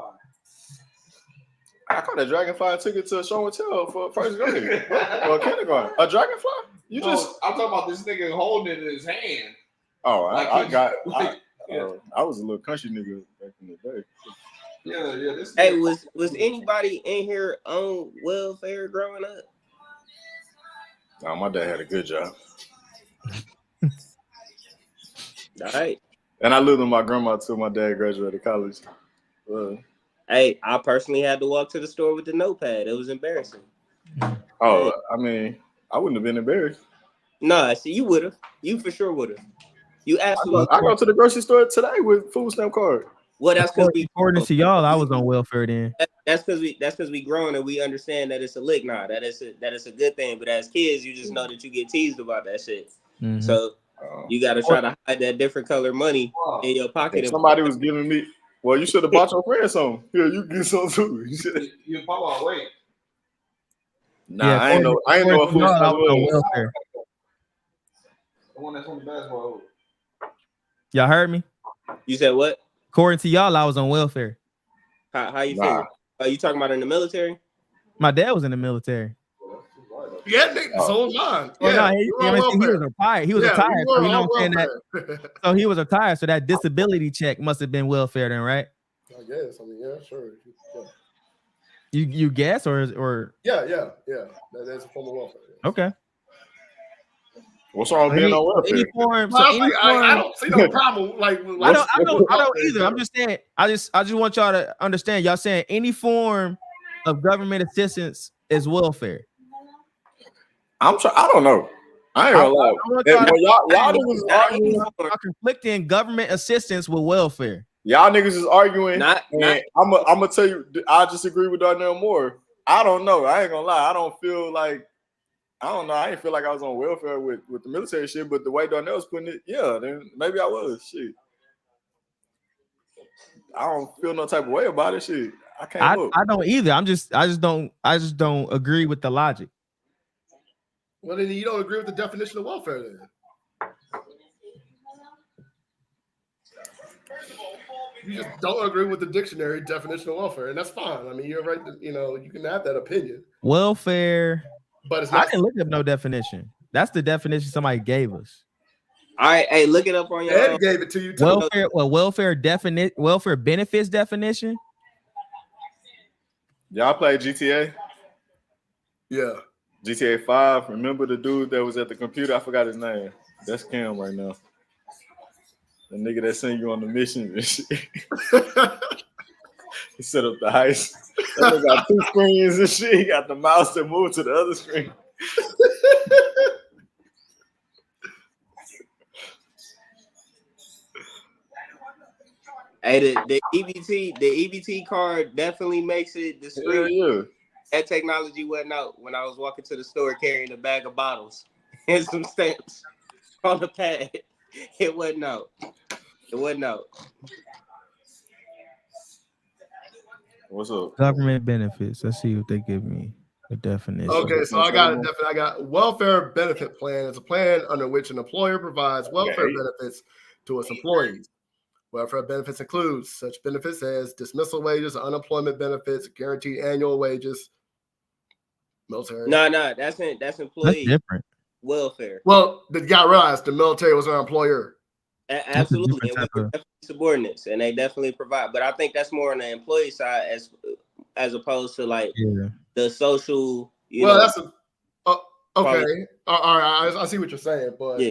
Speaker 2: I caught a dragonfly and took it to show and tell for first grade or kindergarten. A dragonfly?
Speaker 3: I'm talking about this nigga holding it in his hand.
Speaker 2: Oh,
Speaker 3: Like
Speaker 2: I was a little country nigga back in the day.
Speaker 3: Yeah.
Speaker 20: Hey, was anybody in here on welfare growing up?
Speaker 2: No, my dad had a good job.
Speaker 20: All right.
Speaker 2: And I lived with my grandma till my dad graduated college.
Speaker 20: Hey, I personally had to walk to the store with the notepad. It was embarrassing.
Speaker 2: Oh, I mean, I wouldn't have been embarrassed.
Speaker 20: No, see, you would have. You for sure would have. You absolutely.
Speaker 2: I go to the grocery store today with food stamp card.
Speaker 20: Well, that's because we.
Speaker 1: According to y'all, I was on welfare then.
Speaker 20: That's because we grown and we understand that it's a lick now. That it's a good thing. But as kids, you just know that you get teased about that shit.
Speaker 1: Mm-hmm.
Speaker 20: So you got to try to hide that different color money in your pocket.
Speaker 2: If somebody was giving me. Well, you should have bought your friend some. Here, you get some too.
Speaker 3: You probably wait.
Speaker 2: Nah, yeah, I ain't know what food stamp was.
Speaker 1: Welfare.
Speaker 3: The one that's on the basketball hoop.
Speaker 1: Y'all heard me?
Speaker 20: You said what?
Speaker 1: According to y'all, I was on welfare.
Speaker 20: How you feel? Are you talking about in the military?
Speaker 1: My dad was in the military.
Speaker 21: Yeah, so was mine.
Speaker 1: Oh, no, he was retired. He was retired. So, you know what I'm saying? So he was retired. So that disability check must have been welfare then, right?
Speaker 21: I guess. I mean, yeah, sure.
Speaker 1: Yeah. You guess or
Speaker 21: yeah. That's a form of welfare.
Speaker 1: Okay.
Speaker 2: What's wrong with being on welfare?
Speaker 1: Any form,
Speaker 21: Well,
Speaker 1: so any form,
Speaker 21: I don't see no problem. Like,
Speaker 1: I don't either. I'm just saying. I just want y'all to understand. Y'all saying any form of government assistance is welfare.
Speaker 2: I don't know. I ain't gonna lie. Y'all niggas is arguing.
Speaker 1: Conflicting government assistance with welfare.
Speaker 2: Y'all niggas is arguing. I'm gonna tell you. I just agree with Darnell more. I don't know. I ain't gonna lie. I don't feel like. I don't know. I didn't feel like I was on welfare with the military shit, but the way Darnell was putting it, yeah, then maybe I was. Shit. I don't feel no type of way about it. Shit. I
Speaker 1: don't either. I just don't agree with the logic.
Speaker 21: Well, then you don't agree with the definition of welfare, then. You just don't agree with the dictionary definition of welfare, and that's fine. I mean, you're right. You can have that opinion.
Speaker 1: Welfare,
Speaker 21: but it's not.
Speaker 1: I didn't look up no definition. That's the definition somebody gave us.
Speaker 20: All right, hey, look it up on your.
Speaker 21: Ed gave it to you too.
Speaker 1: Welfare benefits definition.
Speaker 2: Y'all play GTA?
Speaker 21: Yeah.
Speaker 2: GTA 5. Remember the dude that was at the computer? I forgot his name. That's Cam right now. The nigga that sent you on the mission and shit. He set up the heist. That nigga got 2 screens and shit. He got the mouse that moved to the other screen.
Speaker 20: Hey, the EBT card definitely makes it discreet.
Speaker 2: Yeah.
Speaker 20: That technology wasn't out when I was walking to the store carrying a bag of bottles and some stamps on the pad. It wasn't out.
Speaker 2: What's up?
Speaker 1: Government benefits. Let's see what they give me. The definition.
Speaker 21: Okay, so I got welfare benefit plan. It's a plan under which an employer provides welfare benefits to its employees. Welfare benefits includes such benefits as dismissal wages, unemployment benefits, guaranteed annual wages. Military.
Speaker 20: No, that's employee.
Speaker 1: That's different.
Speaker 20: Welfare.
Speaker 21: Well, you got to realize the military was our employer.
Speaker 20: Absolutely, and we're definitely subordinates, and they definitely provide. But I think that's more on the employee side as opposed to like the social.
Speaker 21: That's okay. All right, I see what you're saying, but
Speaker 20: yeah.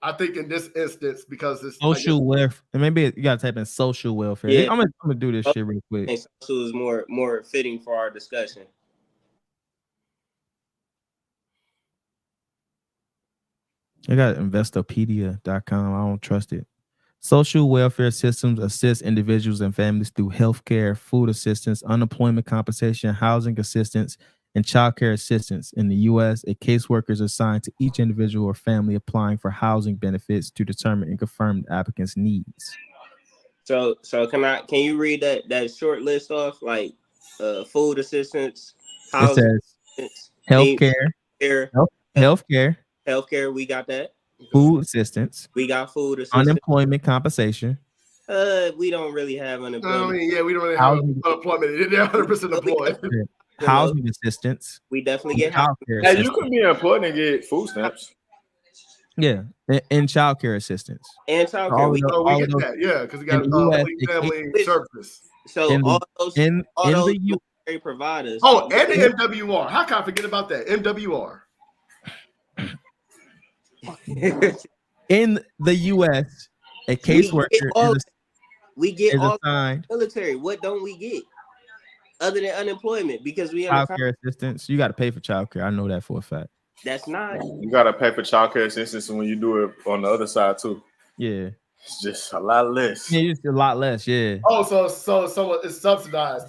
Speaker 21: I think in this instance, because it's
Speaker 1: social welfare, and maybe you gotta type in social welfare.
Speaker 20: Yeah.
Speaker 1: I'm gonna do this shit real quick.
Speaker 20: I think social is more fitting for our discussion.
Speaker 1: I got Investopedia.com. I don't trust it. Social welfare systems assist individuals and families through healthcare, food assistance, unemployment compensation, housing assistance, and child care assistance. In the U.S., a caseworker is assigned to each individual or family applying for housing benefits to determine and confirm the applicant's needs.
Speaker 20: So can you read that short list off, like food assistance, housing,
Speaker 1: healthcare,
Speaker 20: healthcare, we got that.
Speaker 1: Food assistance.
Speaker 20: We got food assistance.
Speaker 1: Unemployment compensation.
Speaker 20: We don't really have unemployment.
Speaker 21: we don't really have unemployment. They're 100% employed.
Speaker 1: Housing assistance.
Speaker 20: We definitely get
Speaker 1: childcare.
Speaker 2: Hey, you can be employed and get food stamps.
Speaker 1: Yeah, and childcare assistance.
Speaker 20: And childcare.
Speaker 21: We get that. Yeah, because we got family services.
Speaker 20: So all those military providers.
Speaker 21: Oh, and the MWR. How can I forget about that? MWR.
Speaker 1: In the U.S., a caseworker
Speaker 20: we get all
Speaker 1: assigned
Speaker 20: military. What don't we get other than unemployment? Because we have
Speaker 1: childcare assistance. You got to pay for childcare. I know that for a fact.
Speaker 20: That's not.
Speaker 2: You got to pay for childcare assistance when you do it on the other side too.
Speaker 1: Yeah,
Speaker 2: it's just a lot less.
Speaker 1: Yeah, it's a lot less. Yeah.
Speaker 21: Oh, so it's subsidized.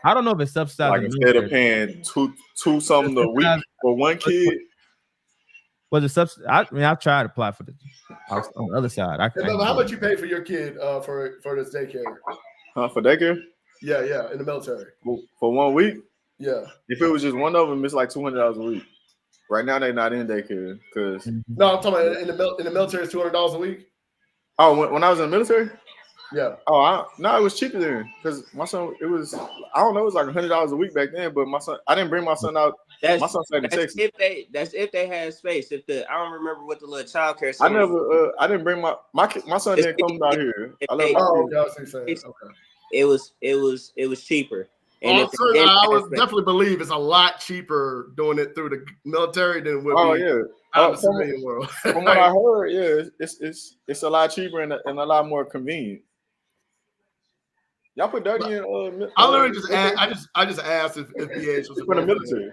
Speaker 1: I don't know if it's subsidized.
Speaker 2: Like instead of paying two something a week for one kid.
Speaker 1: Was it subsidized? I mean, I've tried to apply for on the other side.
Speaker 21: How much you pay for your kid for this daycare?
Speaker 2: For daycare?
Speaker 21: Yeah, in the military.
Speaker 2: For 1 week?
Speaker 21: Yeah.
Speaker 2: If it was just one of them, it's like $200 a week. Right now, they're not in daycare because.
Speaker 21: No, I'm talking about in the military, it's $200 a week.
Speaker 2: Oh, when I was in the military?
Speaker 21: Yeah.
Speaker 2: Oh, no, it was cheaper then because my son. It was I don't know. It was like $100 a week back then. But my son, I didn't bring my son out. My son stayed in Texas.
Speaker 20: That's if they had space. I don't remember what the little childcare.
Speaker 2: I didn't bring my son didn't come out here.
Speaker 20: It was cheaper. And
Speaker 21: I would definitely believe it's a lot cheaper doing it through the military than would be out of the civilian world.
Speaker 2: From what I heard, yeah, it's a lot cheaper and a lot more convenient. Y'all put dirty in.
Speaker 21: I literally just asked. I just asked if BH was
Speaker 2: for the military.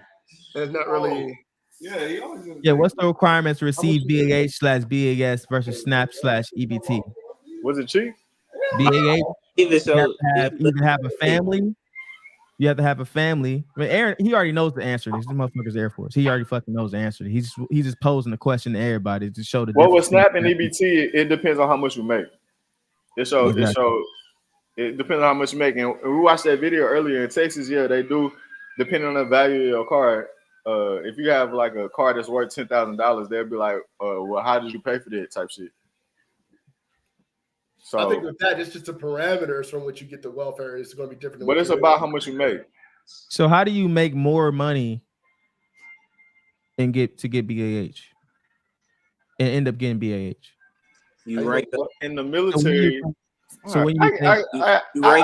Speaker 21: It's not really.
Speaker 3: Yeah, he always
Speaker 1: Yeah, what's the requirements to receive BAH/BAS versus SNAP/EBT?
Speaker 2: Was it cheap?
Speaker 1: BAH.
Speaker 20: Even so,
Speaker 1: you have to either have a family. You have to have a family. I mean, Aaron, he already knows the answer to this. This motherfucker's Air Force. He already fucking knows the answer. He's just posing the question to everybody to show the
Speaker 2: Well, with
Speaker 1: difference.
Speaker 2: SNAP and EBT, it depends on how much you make. It depends on how much you make. And we watched that video earlier in Texas. Yeah, they do, depending on the value of your car. If you have like a car that's worth $10,000, they'll be like, well, how did you pay for that type shit? So
Speaker 21: I think with that, it's just the parameters from which you get the welfare is going to be different.
Speaker 2: But it's about how much you make.
Speaker 1: So how do you make more money and get BAH and end up getting BAH?
Speaker 20: You right
Speaker 2: in the military.
Speaker 1: So when you
Speaker 2: I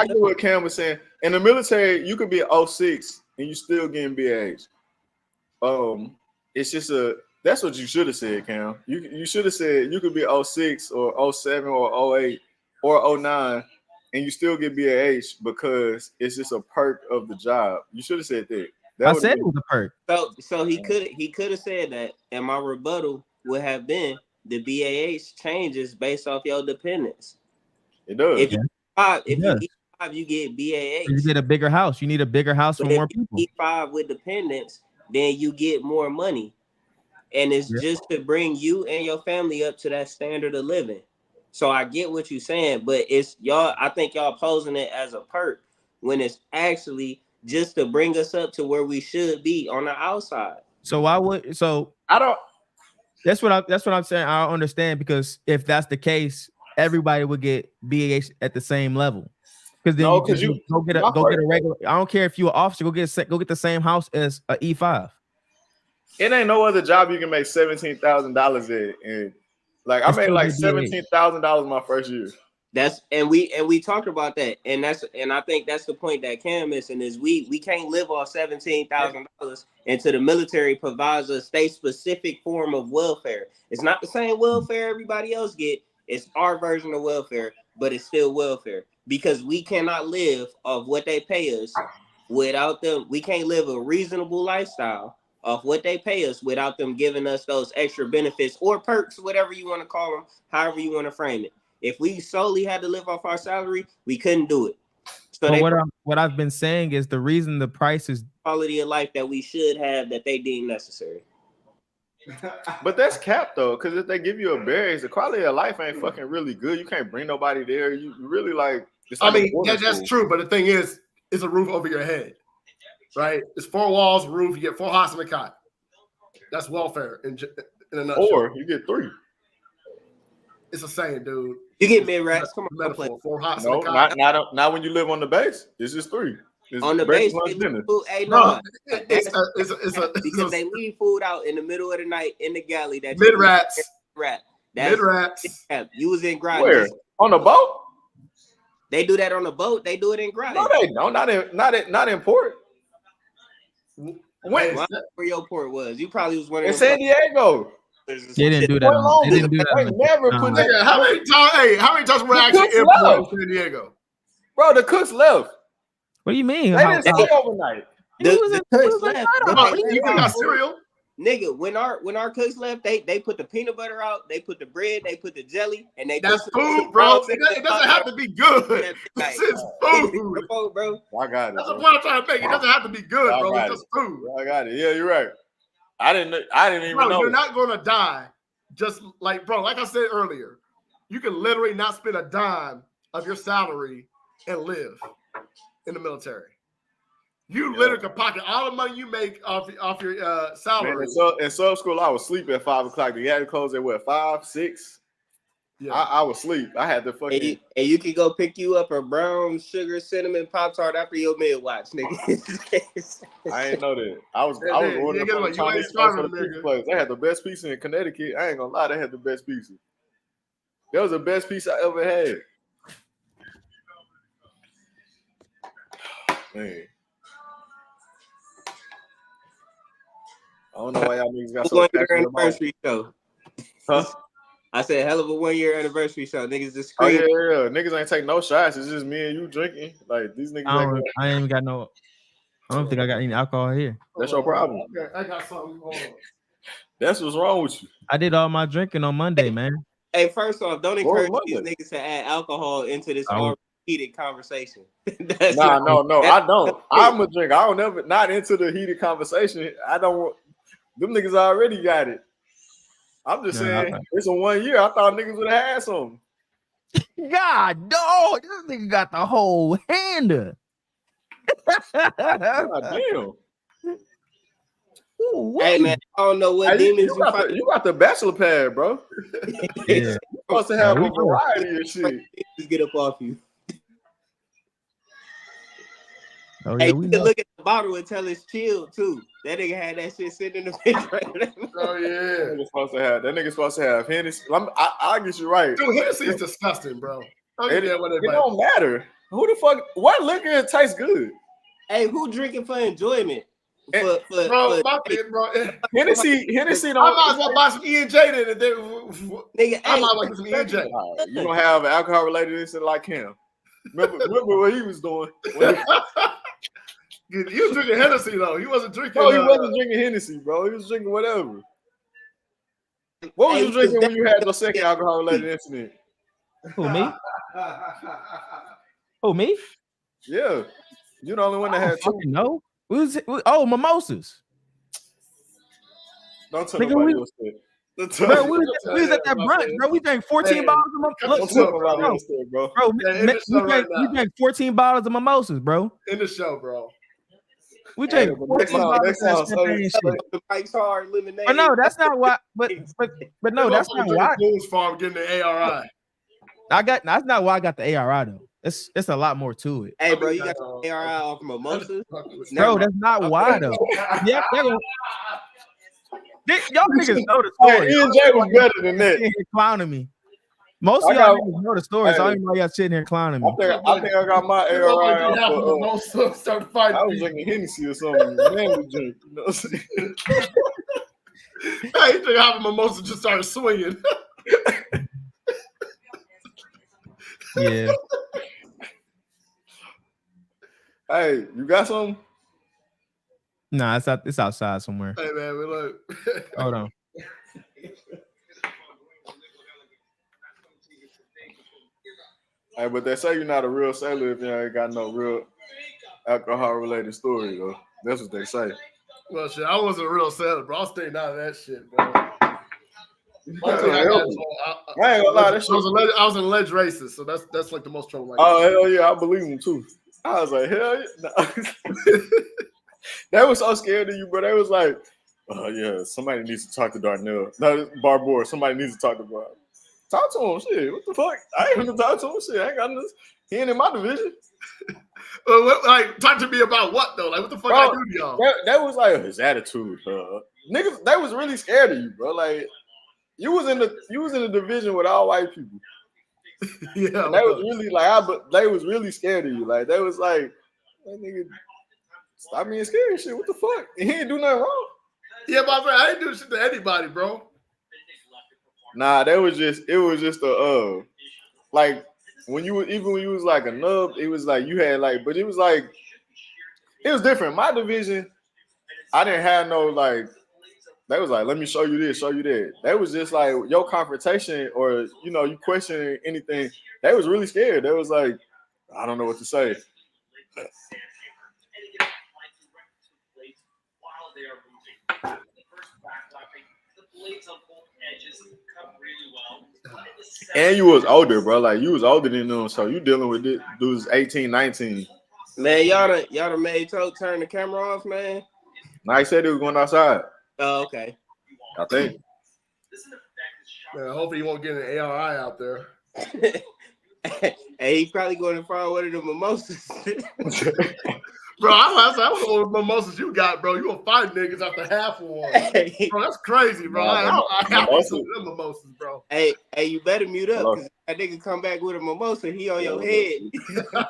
Speaker 2: get what Cam was saying. In the military, you could be 06 and you still getting BAH. It's just that's what you should have said, Cam. You should have said you could be 06 or 07 or 08 or 09 and you still get BAH because it's just a perk of the job. You should have said that.
Speaker 1: I said it was a perk.
Speaker 20: So he could have said that, and my rebuttal would have been the BAH changes based off your dependence.
Speaker 2: It does.
Speaker 20: If you get 5, you get BAH.
Speaker 1: You get a bigger house. You need a bigger house for more people.
Speaker 20: If you get 5 with dependents, then you get more money. And it's just to bring you and your family up to that standard of living. So I get what you're saying, but it's y'all. I think y'all posing it as a perk when it's actually just to bring us up to where we should be on the outside.
Speaker 1: So I don't. That's what I'm saying. I don't understand, because if that's the case, everybody would get BAH at the same level. Because then you go get a regular. I don't care if you're an officer. Go get the same house as a E5.
Speaker 2: It ain't no other job you can make $17,000 in. And like I made like $17,000 my first year.
Speaker 20: We talked about that, and I think that's the point that Cam missing is we can't live off $17,000 until the military provides a state specific form of welfare. It's not the same welfare everybody else get. It's our version of welfare, but it's still welfare, because we cannot live off what they pay us without them. We can't live a reasonable lifestyle off what they pay us without them giving us those extra benefits or perks, whatever you want to call them, however you want to frame it. If we solely had to live off our salary, we couldn't do it. So
Speaker 1: what I've been saying is the reason the price is
Speaker 20: quality of life that we should have that they deem necessary.
Speaker 2: But that's capped though, because if they give you a berries, the quality of life ain't fucking really good. You can't bring nobody there. You really like.
Speaker 21: I mean, that's true, but the thing is, it's a roof over your head, right? It's 4 walls, roof. You get 4 hospital cot. That's welfare in a nutshell.
Speaker 2: Or you get 3.
Speaker 21: It's the same, dude.
Speaker 20: You get mid-rats. Come on,
Speaker 21: metaphor. 4
Speaker 2: No,
Speaker 21: hospital cot.
Speaker 2: not when you live on the base. It's just 3. It's
Speaker 20: on the base, because they leave food out in the middle of the night in the galley. That
Speaker 21: mid-rats.
Speaker 20: Mid-rats. You was in grind.
Speaker 2: Where? On the boat?
Speaker 20: They do that on the boat. They do it in grind.
Speaker 2: No, they don't. Not in port. When?
Speaker 20: Where your port was? You probably was one
Speaker 2: in San Diego.
Speaker 1: They didn't do that. They didn't do that.
Speaker 2: They never put that.
Speaker 21: How many times were actually in San Diego?
Speaker 2: Bro, the cooks left.
Speaker 1: What do you mean?
Speaker 2: They didn't stay overnight.
Speaker 20: The cooks left.
Speaker 21: You got cereal.
Speaker 20: Nigga, when our cooks left, they put the peanut butter out, they put the bread, they put the jelly, and they
Speaker 21: that's food, bro. It doesn't have to be good. This is food,
Speaker 2: bro. I got it.
Speaker 21: That's the point I'm trying to make. It doesn't have to be good, bro. It's just food.
Speaker 2: I got it. Yeah, you're right. I didn't even know.
Speaker 21: You're not gonna die. Just like, bro, like I said earlier, you can literally not spend a dime of your salary and live in the military. You literally can pocket all the money you make off your salary.
Speaker 2: Man, so in sub school, I would sleep at 5 o'clock. The had close at what, 5, 6? Yeah, I would sleep. I had to fucking.
Speaker 20: And you can go pick you up a brown sugar cinnamon Pop-Tart after your meal watch, nigga.
Speaker 2: I ain't know that. I was ordering from the Chinese place for the pizza place. They had the best pizza in Connecticut. I ain't gonna lie, they had the best pizza. That was the best pizza I ever had. Man. I don't know why y'all niggas got so
Speaker 20: 1 year
Speaker 2: passionate about it.
Speaker 20: anniversary show.
Speaker 2: Huh?
Speaker 20: I said hell of a 1 year anniversary show. Niggas just
Speaker 2: Oh
Speaker 20: scream.
Speaker 2: yeah. Niggas ain't take no shots. It's just me and you drinking. Like these niggas ain't going.
Speaker 1: I ain't even got no. I don't think I got any alcohol here.
Speaker 2: That's your problem.
Speaker 21: Okay, I got something going on.
Speaker 2: That's what's wrong with you.
Speaker 1: I did all my drinking on Monday, man.
Speaker 20: Hey, first off, don't
Speaker 2: What was
Speaker 20: encourage these
Speaker 2: Monday?
Speaker 20: niggas to add alcohol into this
Speaker 1: I
Speaker 20: already
Speaker 1: was-
Speaker 20: heated conversation.
Speaker 2: Nah, no, I don't. I'm a drink. I don't never not into the heated conversation. I don't want them niggas already got it. I'm just
Speaker 1: Nah,
Speaker 2: saying it's a 1 year. I thought niggas would have had some.
Speaker 1: God, dog, this nigga got the whole hander.
Speaker 2: God damn.
Speaker 1: Ooh,
Speaker 20: Hey
Speaker 1: wee.
Speaker 20: man, I don't know what
Speaker 2: Hey,
Speaker 20: demons
Speaker 2: you got
Speaker 20: fight.
Speaker 2: you got the bachelor pad, bro.
Speaker 1: Yeah.
Speaker 2: You're supposed to have
Speaker 1: Yeah, we
Speaker 2: a
Speaker 1: do.
Speaker 2: variety of shit.
Speaker 20: Just get up off you.
Speaker 1: Oh
Speaker 20: Hey,
Speaker 1: yeah,
Speaker 20: you
Speaker 1: we
Speaker 20: can
Speaker 1: know.
Speaker 20: look at the bottle and tell it's chilled too. That nigga had that shit sitting in the refrigerator.
Speaker 21: Oh yeah.
Speaker 2: That nigga's supposed to have Hennessy. I'll get you right.
Speaker 21: Dude, Hennessy is disgusting, bro.
Speaker 2: It don't matter. Who the fuck? What liquor tastes good?
Speaker 20: Hey, who drinking for enjoyment?
Speaker 21: Bro, my thing, bro.
Speaker 2: Hennessy
Speaker 21: I
Speaker 2: don't.
Speaker 21: might as well buy some E and J then.
Speaker 20: Nigga,
Speaker 21: I might as well get some E and J.
Speaker 2: You don't have alcohol related incident like him. Remember what he was doing?
Speaker 21: You was drinking Hennessy though. He wasn't drinking.
Speaker 2: No, he wasn't drinking Hennessy, bro. He was drinking whatever. What was you drinking when you had your second alcohol related incident?
Speaker 1: Who, me? Who, me?
Speaker 2: Yeah, you're the only one that
Speaker 1: I
Speaker 2: had
Speaker 1: don't
Speaker 2: two.
Speaker 1: fucking know. Oh, mimosas.
Speaker 2: Don't tell
Speaker 1: Nigga,
Speaker 2: nobody
Speaker 1: we-
Speaker 2: else that.
Speaker 1: Bro, we was at that brunch, bro. We drank 14 bottles of
Speaker 2: Don't tell nobody else that, bro.
Speaker 1: we drank 14 bottles of mimosas, bro.
Speaker 21: In the show, bro.
Speaker 1: We drank 14 bottles of champagne shit.
Speaker 20: The Mike's Hard lemonade.
Speaker 1: But no, that's not why. But no, that's not why.
Speaker 21: Boone's Farm getting the ARI.
Speaker 1: That's not why I got the ARI though. It's a lot more to it.
Speaker 20: Hey, bro, you got the ARI off mimosas?
Speaker 1: Bro, that's not why though. Yeah, y'all niggas know the story.
Speaker 2: E&J was better than that.
Speaker 1: Sitting here clowning me. Most
Speaker 2: I
Speaker 1: of y'all
Speaker 2: got-
Speaker 1: niggas know the story, so I don't even know y'all sitting here clowning me.
Speaker 2: I think I got my ARI off. I was drinking Hennessy or something. Manly drink. You know what I'm saying?
Speaker 21: Hey, you think half a mimosa just started swinging?
Speaker 1: Yeah.
Speaker 2: Hey, you got something?
Speaker 1: Nah, it's outside somewhere.
Speaker 21: Hey man, we look.
Speaker 1: Hold on.
Speaker 2: Hey, but they say you're not a real sailor if you ain't got no real alcohol related story, though. That's what they say.
Speaker 21: Well, shit, I wasn't a real sailor, bro. I stayed out of that shit, bro. One
Speaker 2: Yeah,
Speaker 21: thing I got
Speaker 2: really.
Speaker 21: is,
Speaker 2: I ain't gonna lie, that
Speaker 21: I
Speaker 2: shit.
Speaker 21: was in ledge races, so that's like the most trouble.
Speaker 2: Oh hell yeah, I believe him too. I was like, hell yeah. No. They was so scared of you, bro. They was like, oh yeah, somebody needs to talk to Darnell. No, Barbour. Somebody needs to talk to Barbour. Talk to him, shit. What the fuck? I ain't gonna talk to him, shit. I ain't got this. He ain't in my division.
Speaker 21: Like, talk to me about what though? Like, what the fuck
Speaker 2: Bro,
Speaker 21: I do to y'all?
Speaker 2: that was like his attitude, niggas. They was really scared of you, bro. Like you was in the division with all white people.
Speaker 21: Yeah,
Speaker 2: and they was really like, they was really scared of you. Like they was like, that nigga, stop being scared. Shit, what the fuck? He didn't do nothing wrong.
Speaker 21: Yeah, my friend, I didn't do shit to anybody, bro.
Speaker 2: Nah, it was just a like when you was like a nub, it was like you had like, but it was like it was different. My division, I didn't have no like. They was like, let me show you this, show you that. That was just like your confrontation or you questioning anything. They was really scared. They was like, I don't know what to say. And you was older, bro. Like you was older than them, so you dealing with this dudes 18, 19.
Speaker 20: Man, y'all done made Tote turn the camera off, man.
Speaker 2: Now he said he was going outside.
Speaker 20: Oh, okay.
Speaker 2: I think.
Speaker 21: Man, hopefully you won't get an ARI out there.
Speaker 20: Hey, he probably going to find one of the mimosas.
Speaker 21: Bro, I was all the mimosas you got, bro. You gonna find niggas after half of one. Bro, that's crazy, bro. I have to see them mimosas, bro.
Speaker 20: Hey, you better mute up, because that nigga come back with a mimosa, he on your head.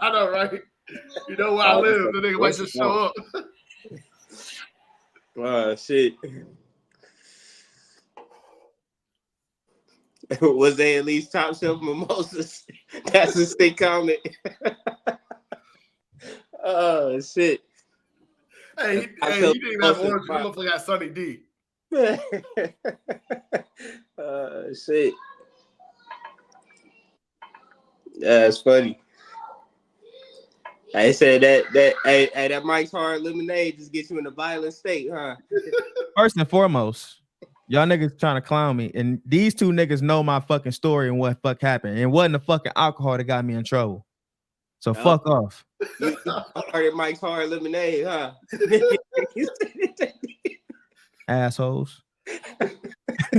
Speaker 21: I know, right? You know where I live, the nigga might just show up.
Speaker 20: Shit. Was they at least top shelf mimosas? That's a sick comment. Oh shit.
Speaker 21: Hey, he didn't even have orange. He looked like that Sunny D.
Speaker 20: Shit. That's funny. I said that Mike's Hard Lemonade just gets you in a violent state, huh?
Speaker 1: First and foremost, y'all niggas trying to clown me, and these two niggas know my fucking story and what fuck happened. It wasn't the fucking alcohol that got me in trouble. So fuck off.
Speaker 20: You started Mike's Hard Lemonade, huh?
Speaker 1: Assholes.
Speaker 21: Hey,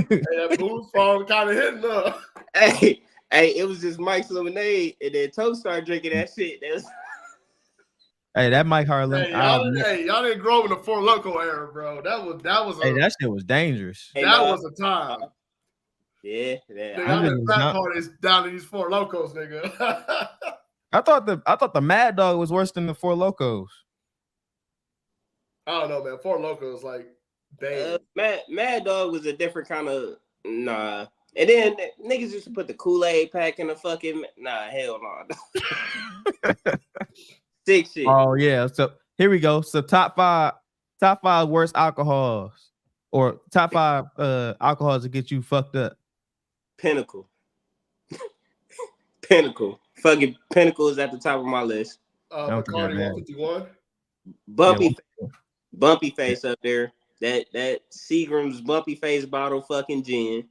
Speaker 21: that booze phone kind of hitting up.
Speaker 20: Hey, it was just Mike's Lemonade, and then Toe started drinking that shit.
Speaker 1: Hey, that Mike Harlem.
Speaker 21: Y'all didn't grow in the Four Loko era, bro. That was.
Speaker 1: That shit was dangerous.
Speaker 21: That was a time.
Speaker 20: Yeah.
Speaker 21: Nigga, that part is down to these Four Locos, nigga.
Speaker 1: I thought the Mad Dog was worse than the Four Locos.
Speaker 21: I don't know, man. Four Locos like bang.
Speaker 20: Mad Dog was a different kind of nah. And then niggas used to put the Kool-Aid pack in the fucking hell no. Sick shit.
Speaker 1: Oh yeah. So here we go. So top five worst alcohols, or top 5 alcohols that get you fucked up.
Speaker 20: Pinnacle. Fucking Pinnacle is at the top of my list.
Speaker 21: Bacardi 151.
Speaker 20: Bumpy face up there. That Seagram's Bumpy Face bottle fucking gin.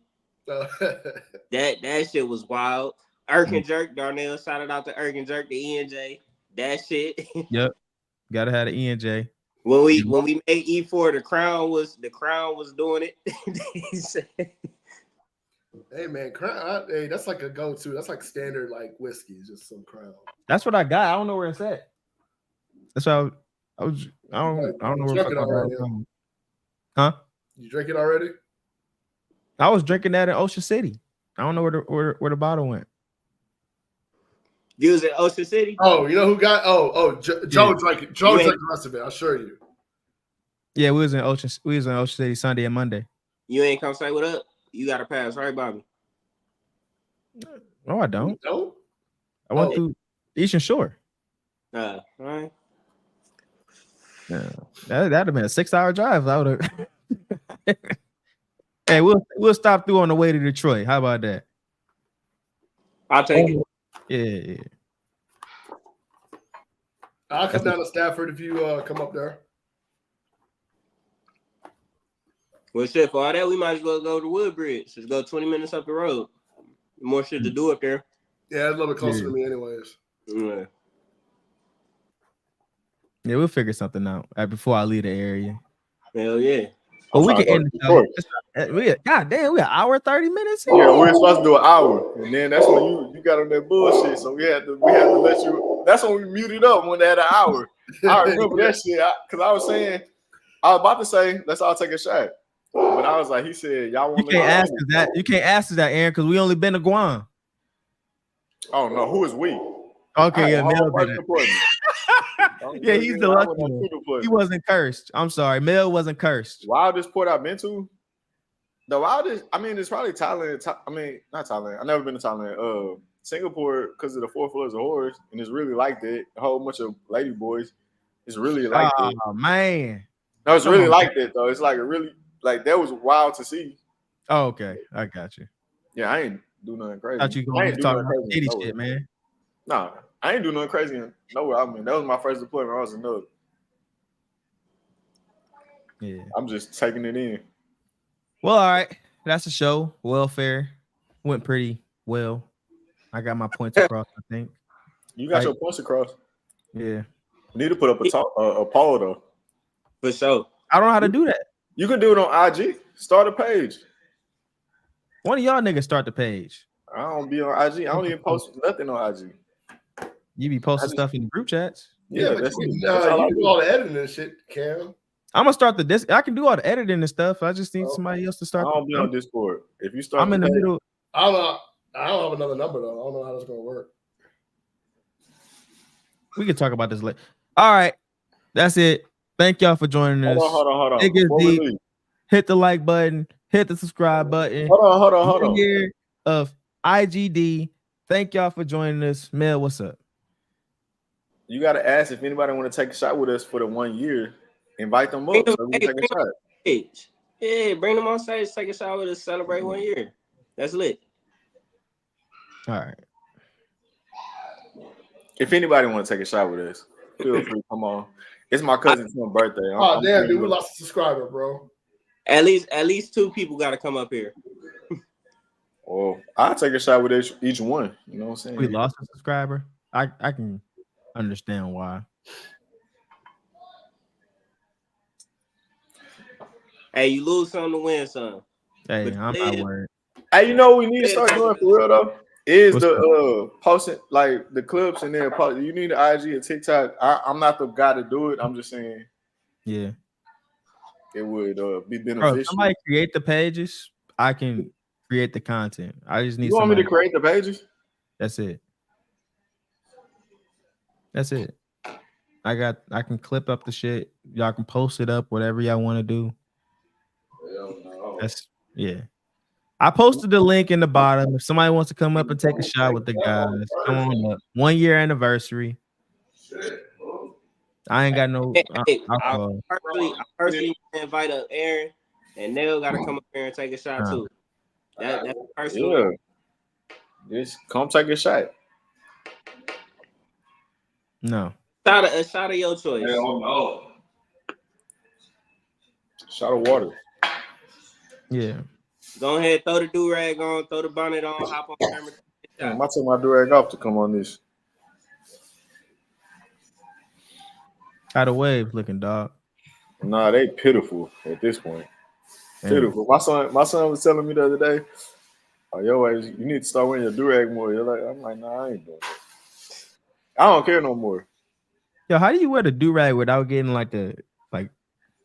Speaker 20: That shit was wild. Erkin Jerk, Darnell shouted out to Erkin Jerk, the ENJ. That shit.
Speaker 1: Yep. Gotta have the ENJ.
Speaker 20: When we made E4, the crown was doing it. He said,
Speaker 21: hey man, Crown. Hey, that's like a go-to. That's like standard like whiskey, just some Crown.
Speaker 1: That's what I got. I don't know where it's at. That's why I don't know where it's at. Huh?
Speaker 21: You drink it already?
Speaker 1: I was drinking that in Ocean City. I don't know where the bottle went.
Speaker 20: You was in Ocean City?
Speaker 21: Oh, you know who got? Joe drank it. Joe drank the rest of it. I'll show you.
Speaker 1: Yeah, we was in Ocean City Sunday and Monday.
Speaker 20: You ain't come say what up? You got to pass, right, Bobby?
Speaker 1: No, I don't.
Speaker 21: No.
Speaker 1: I went through Eastern Shore.
Speaker 20: All right.
Speaker 1: Yeah, that'd have been a 6-hour drive. I would have. Hey, we'll stop through on the way to Detroit. How about that?
Speaker 20: I'll take it.
Speaker 1: Yeah.
Speaker 21: I'll come down to Stafford if you come up there.
Speaker 20: Well, shit, for all that, we might as well go to Woodbridge. Just go 20 minutes up the road. More shit to do up there.
Speaker 21: Yeah, it's a little bit closer to me anyways.
Speaker 20: Yeah.
Speaker 1: Yeah, we'll figure something out before I leave the area.
Speaker 20: Hell yeah.
Speaker 1: But we can end the God damn, we an hour 30 minutes here.
Speaker 2: Yeah, we're supposed to do an hour, and then that's when you got on that bullshit. So we had to let you. That's when we muted up when they had an hour. I remember that shit because I was about to say let's all take a shot, but I was like, he said y'all want.
Speaker 1: You can't ask us that. You can't ask us that, Aaron, because we only been to Guam.
Speaker 2: Oh no, who is we?
Speaker 1: Okay, yeah, Mel did it. Yeah, he's the lucky one. He wasn't cursed. I'm sorry, Mel wasn't cursed.
Speaker 2: Wildest port I've been to. The wildest, I mean, it's probably Thailand. Not Thailand. I've never been to Thailand. Singapore, because of the 4 floors of horrors, and it's really like that. A whole bunch of lady boys. It's really like that.
Speaker 1: Oh man.
Speaker 2: No, it's really like that though. It's like a really like that was wild to see.
Speaker 1: Oh, okay, I got you.
Speaker 2: Yeah, I ain't do nothing crazy.
Speaker 1: Thought you going to talk about kitty shit, man.
Speaker 2: Nah, I ain't do nothing crazy nowhere. I mean, that was my first deployment. I was another.
Speaker 1: Yeah,
Speaker 2: I'm just taking it in.
Speaker 1: Well, all right. That's the show. Welfare went pretty well. I got my points across, I think.
Speaker 2: You got your points across.
Speaker 1: Yeah.
Speaker 2: You need to put up a poll, though.
Speaker 20: For sure.
Speaker 1: I don't know how to do that.
Speaker 2: You can do it on IG. Start a page.
Speaker 1: One of y'all niggas start the page.
Speaker 2: I don't be on IG. I don't even post nothing on IG.
Speaker 1: You be posting stuff in the group chats.
Speaker 21: Yeah, but you do all the editing and shit, Cam.
Speaker 1: I'm gonna start I can do all the editing and stuff. I just need somebody else to start.
Speaker 2: I don't be on Discord. If you start,
Speaker 1: I'm in the middle.
Speaker 21: I don't have another number though. I don't know how that's gonna work.
Speaker 1: We can talk about this later. All right, that's it. Thank y'all for joining us.
Speaker 2: Hold on.
Speaker 1: It gets
Speaker 2: Before we
Speaker 1: deep.
Speaker 2: leave,
Speaker 1: Hit the like button. Hit the subscribe button.
Speaker 2: hold on.
Speaker 1: 1 year of IGD. Thank y'all for joining us. Mel, what's up?
Speaker 2: You got to ask if anybody want to take a shot with us for the 1 year. Invite them up so we can take a shot.
Speaker 20: Yeah, bring them on stage, take a shot with us, celebrate 1 year. That's lit.
Speaker 1: All right.
Speaker 2: If anybody want to take a shot with us, feel free. Come on. It's my cousin's birthday.
Speaker 21: Oh damn, dude, we lost a subscriber, bro.
Speaker 20: At least 2 people got to come up here.
Speaker 2: Well, I'll take a shot with each one. You know what I'm saying?
Speaker 1: We lost a subscriber. I can understand why.
Speaker 20: Hey, you lose some to win some.
Speaker 1: Hey, I'm not worried.
Speaker 2: Hey, you know what we need to start doing for real though? Is
Speaker 1: What's
Speaker 2: the posting like the clips and then post. You need an IG or TikTok. I'm not the guy to do it. I'm just saying
Speaker 1: Yeah.
Speaker 2: it would be
Speaker 1: Bro,
Speaker 2: beneficial.
Speaker 1: if somebody create the pages, I can create the content. I just need
Speaker 2: You want me to create the pages?
Speaker 1: That's it. That's it. I can clip up the shit. Y'all can post it up, whatever y'all want to do.
Speaker 2: Hell no.
Speaker 1: That's yeah. I posted the link in the bottom. If somebody wants to come up and take a shot with the guys, come on up. 1 year anniversary. I ain't got no.
Speaker 20: I personally invite up Aaron and Neil got to come up here and take a shot too. That's personal.
Speaker 2: Yeah. Just come take a shot.
Speaker 1: No.
Speaker 20: A shot of your choice.
Speaker 2: Hell no. Shot of water.
Speaker 1: Yeah.
Speaker 20: Go ahead, throw the do-rag on, throw the bonnet on, hop on camera.
Speaker 2: I'm about to take my do-rag off to come on this.
Speaker 1: How the waves looking, dog?
Speaker 2: Nah, they pitiful at this point.
Speaker 1: Damn.
Speaker 2: Pitiful. My son was telling me the other day, "Oh, yo, you need to start wearing your do-rag more." I'm like, nah, I ain't doing that. I don't care no more.
Speaker 1: Yo, how do you wear the do-rag without getting like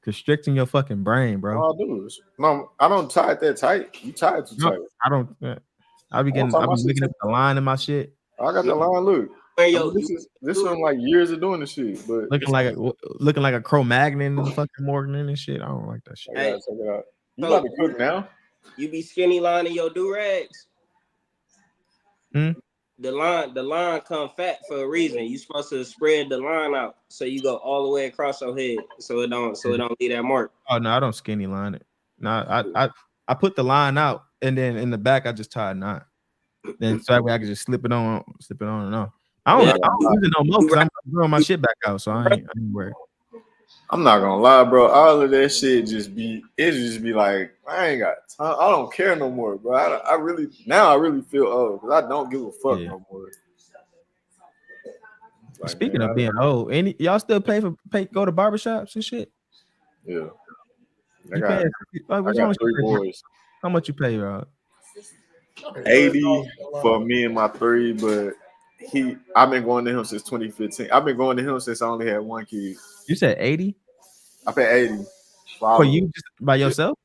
Speaker 1: constricting your fucking brain, bro?
Speaker 2: All I do is I don't tie it that tight. You tie it too tight.
Speaker 1: I don't. I be looking at the line in my shit.
Speaker 2: I got the line. Look, this is from like years of doing this shit, but
Speaker 1: looking like a Cro-Magnon in the fucking Morgan and shit. I don't like that shit.
Speaker 2: Hey, check it out. You about to cook now?
Speaker 20: You be skinny lining your do-rags.
Speaker 1: Hmm?
Speaker 20: The line come fat for a reason. You supposed to spread the line out so you go all the way across your head so it don't leave that mark.
Speaker 1: Oh no, I don't skinny line it. No, I put the line out and then in the back I just tie a knot. Then so that way I can just slip it on and on. I don't use it no more because I'm throwing my shit back out, so I ain't worried.
Speaker 2: I'm not gonna lie, bro. All of that shit just be like, I ain't got time. I don't care no more, bro. I really feel old because I don't give a fuck no more. Like,
Speaker 1: Speaking of being old, y'all still go to barbershops and shit?
Speaker 2: Yeah.
Speaker 1: I got
Speaker 2: 3 boys.
Speaker 1: How much you pay, Rod?
Speaker 2: 80 for me and my 3, but I've been going to him since 2015. I've been going to him since I only had 1 kid.
Speaker 1: You said 80?
Speaker 2: I paid 80.
Speaker 1: For you just by yourself?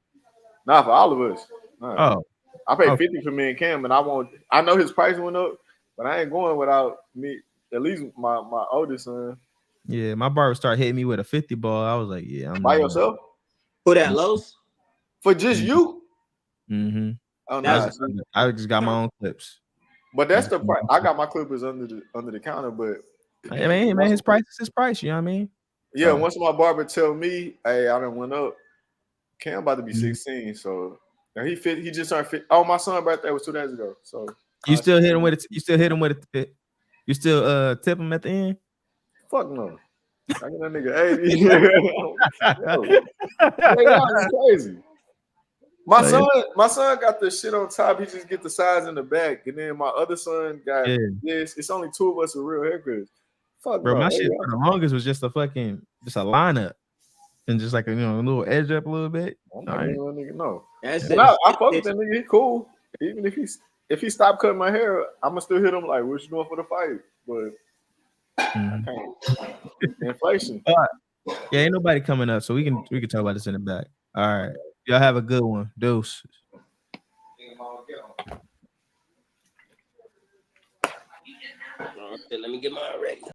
Speaker 2: Nah, for all of us. Nah.
Speaker 1: Oh.
Speaker 2: I paid 50 for me and Cam, and I know his price went up, but I ain't going without me, at least my oldest son.
Speaker 1: Yeah, my barber started hitting me with a 50 ball. I was like, yeah, I'm
Speaker 2: by yourself?
Speaker 20: Put that Lowe's?
Speaker 2: For just you?
Speaker 1: Mm-hmm.
Speaker 2: Oh, no.
Speaker 1: I just got my own clips.
Speaker 2: But that's the price. I got my clippers under the counter, but
Speaker 1: I mean, man, his price is his price. You know what I mean?
Speaker 2: Yeah. Once my barber tell me, "Hey, I done went up," Cam about to be 16, so now he just turned 50. Oh, my son's birthday was 2 days ago. So
Speaker 1: you still hit him with it? You still hit him with it? You still tip him at the end?
Speaker 2: Fuck no. I get that nigga 80. That's crazy. My son got the shit on top. He just get the size in the back, and then my other son got this. It's only 2 of us with real haircuts. Fuck,
Speaker 1: bro.
Speaker 2: No.
Speaker 1: My shit for the longest was just a lineup, and just like a little edge up a little bit.
Speaker 2: Nigga, no.
Speaker 20: I
Speaker 2: fuck with that nigga. He cool. Even if he stopped cutting my hair, I'ma still hit him like, "What you doing for the fight?" But inflation.
Speaker 1: Yeah, ain't nobody coming up, so we can talk about this in the back. All right. Y'all have a good one. Deuce.
Speaker 20: Let me get mine ready.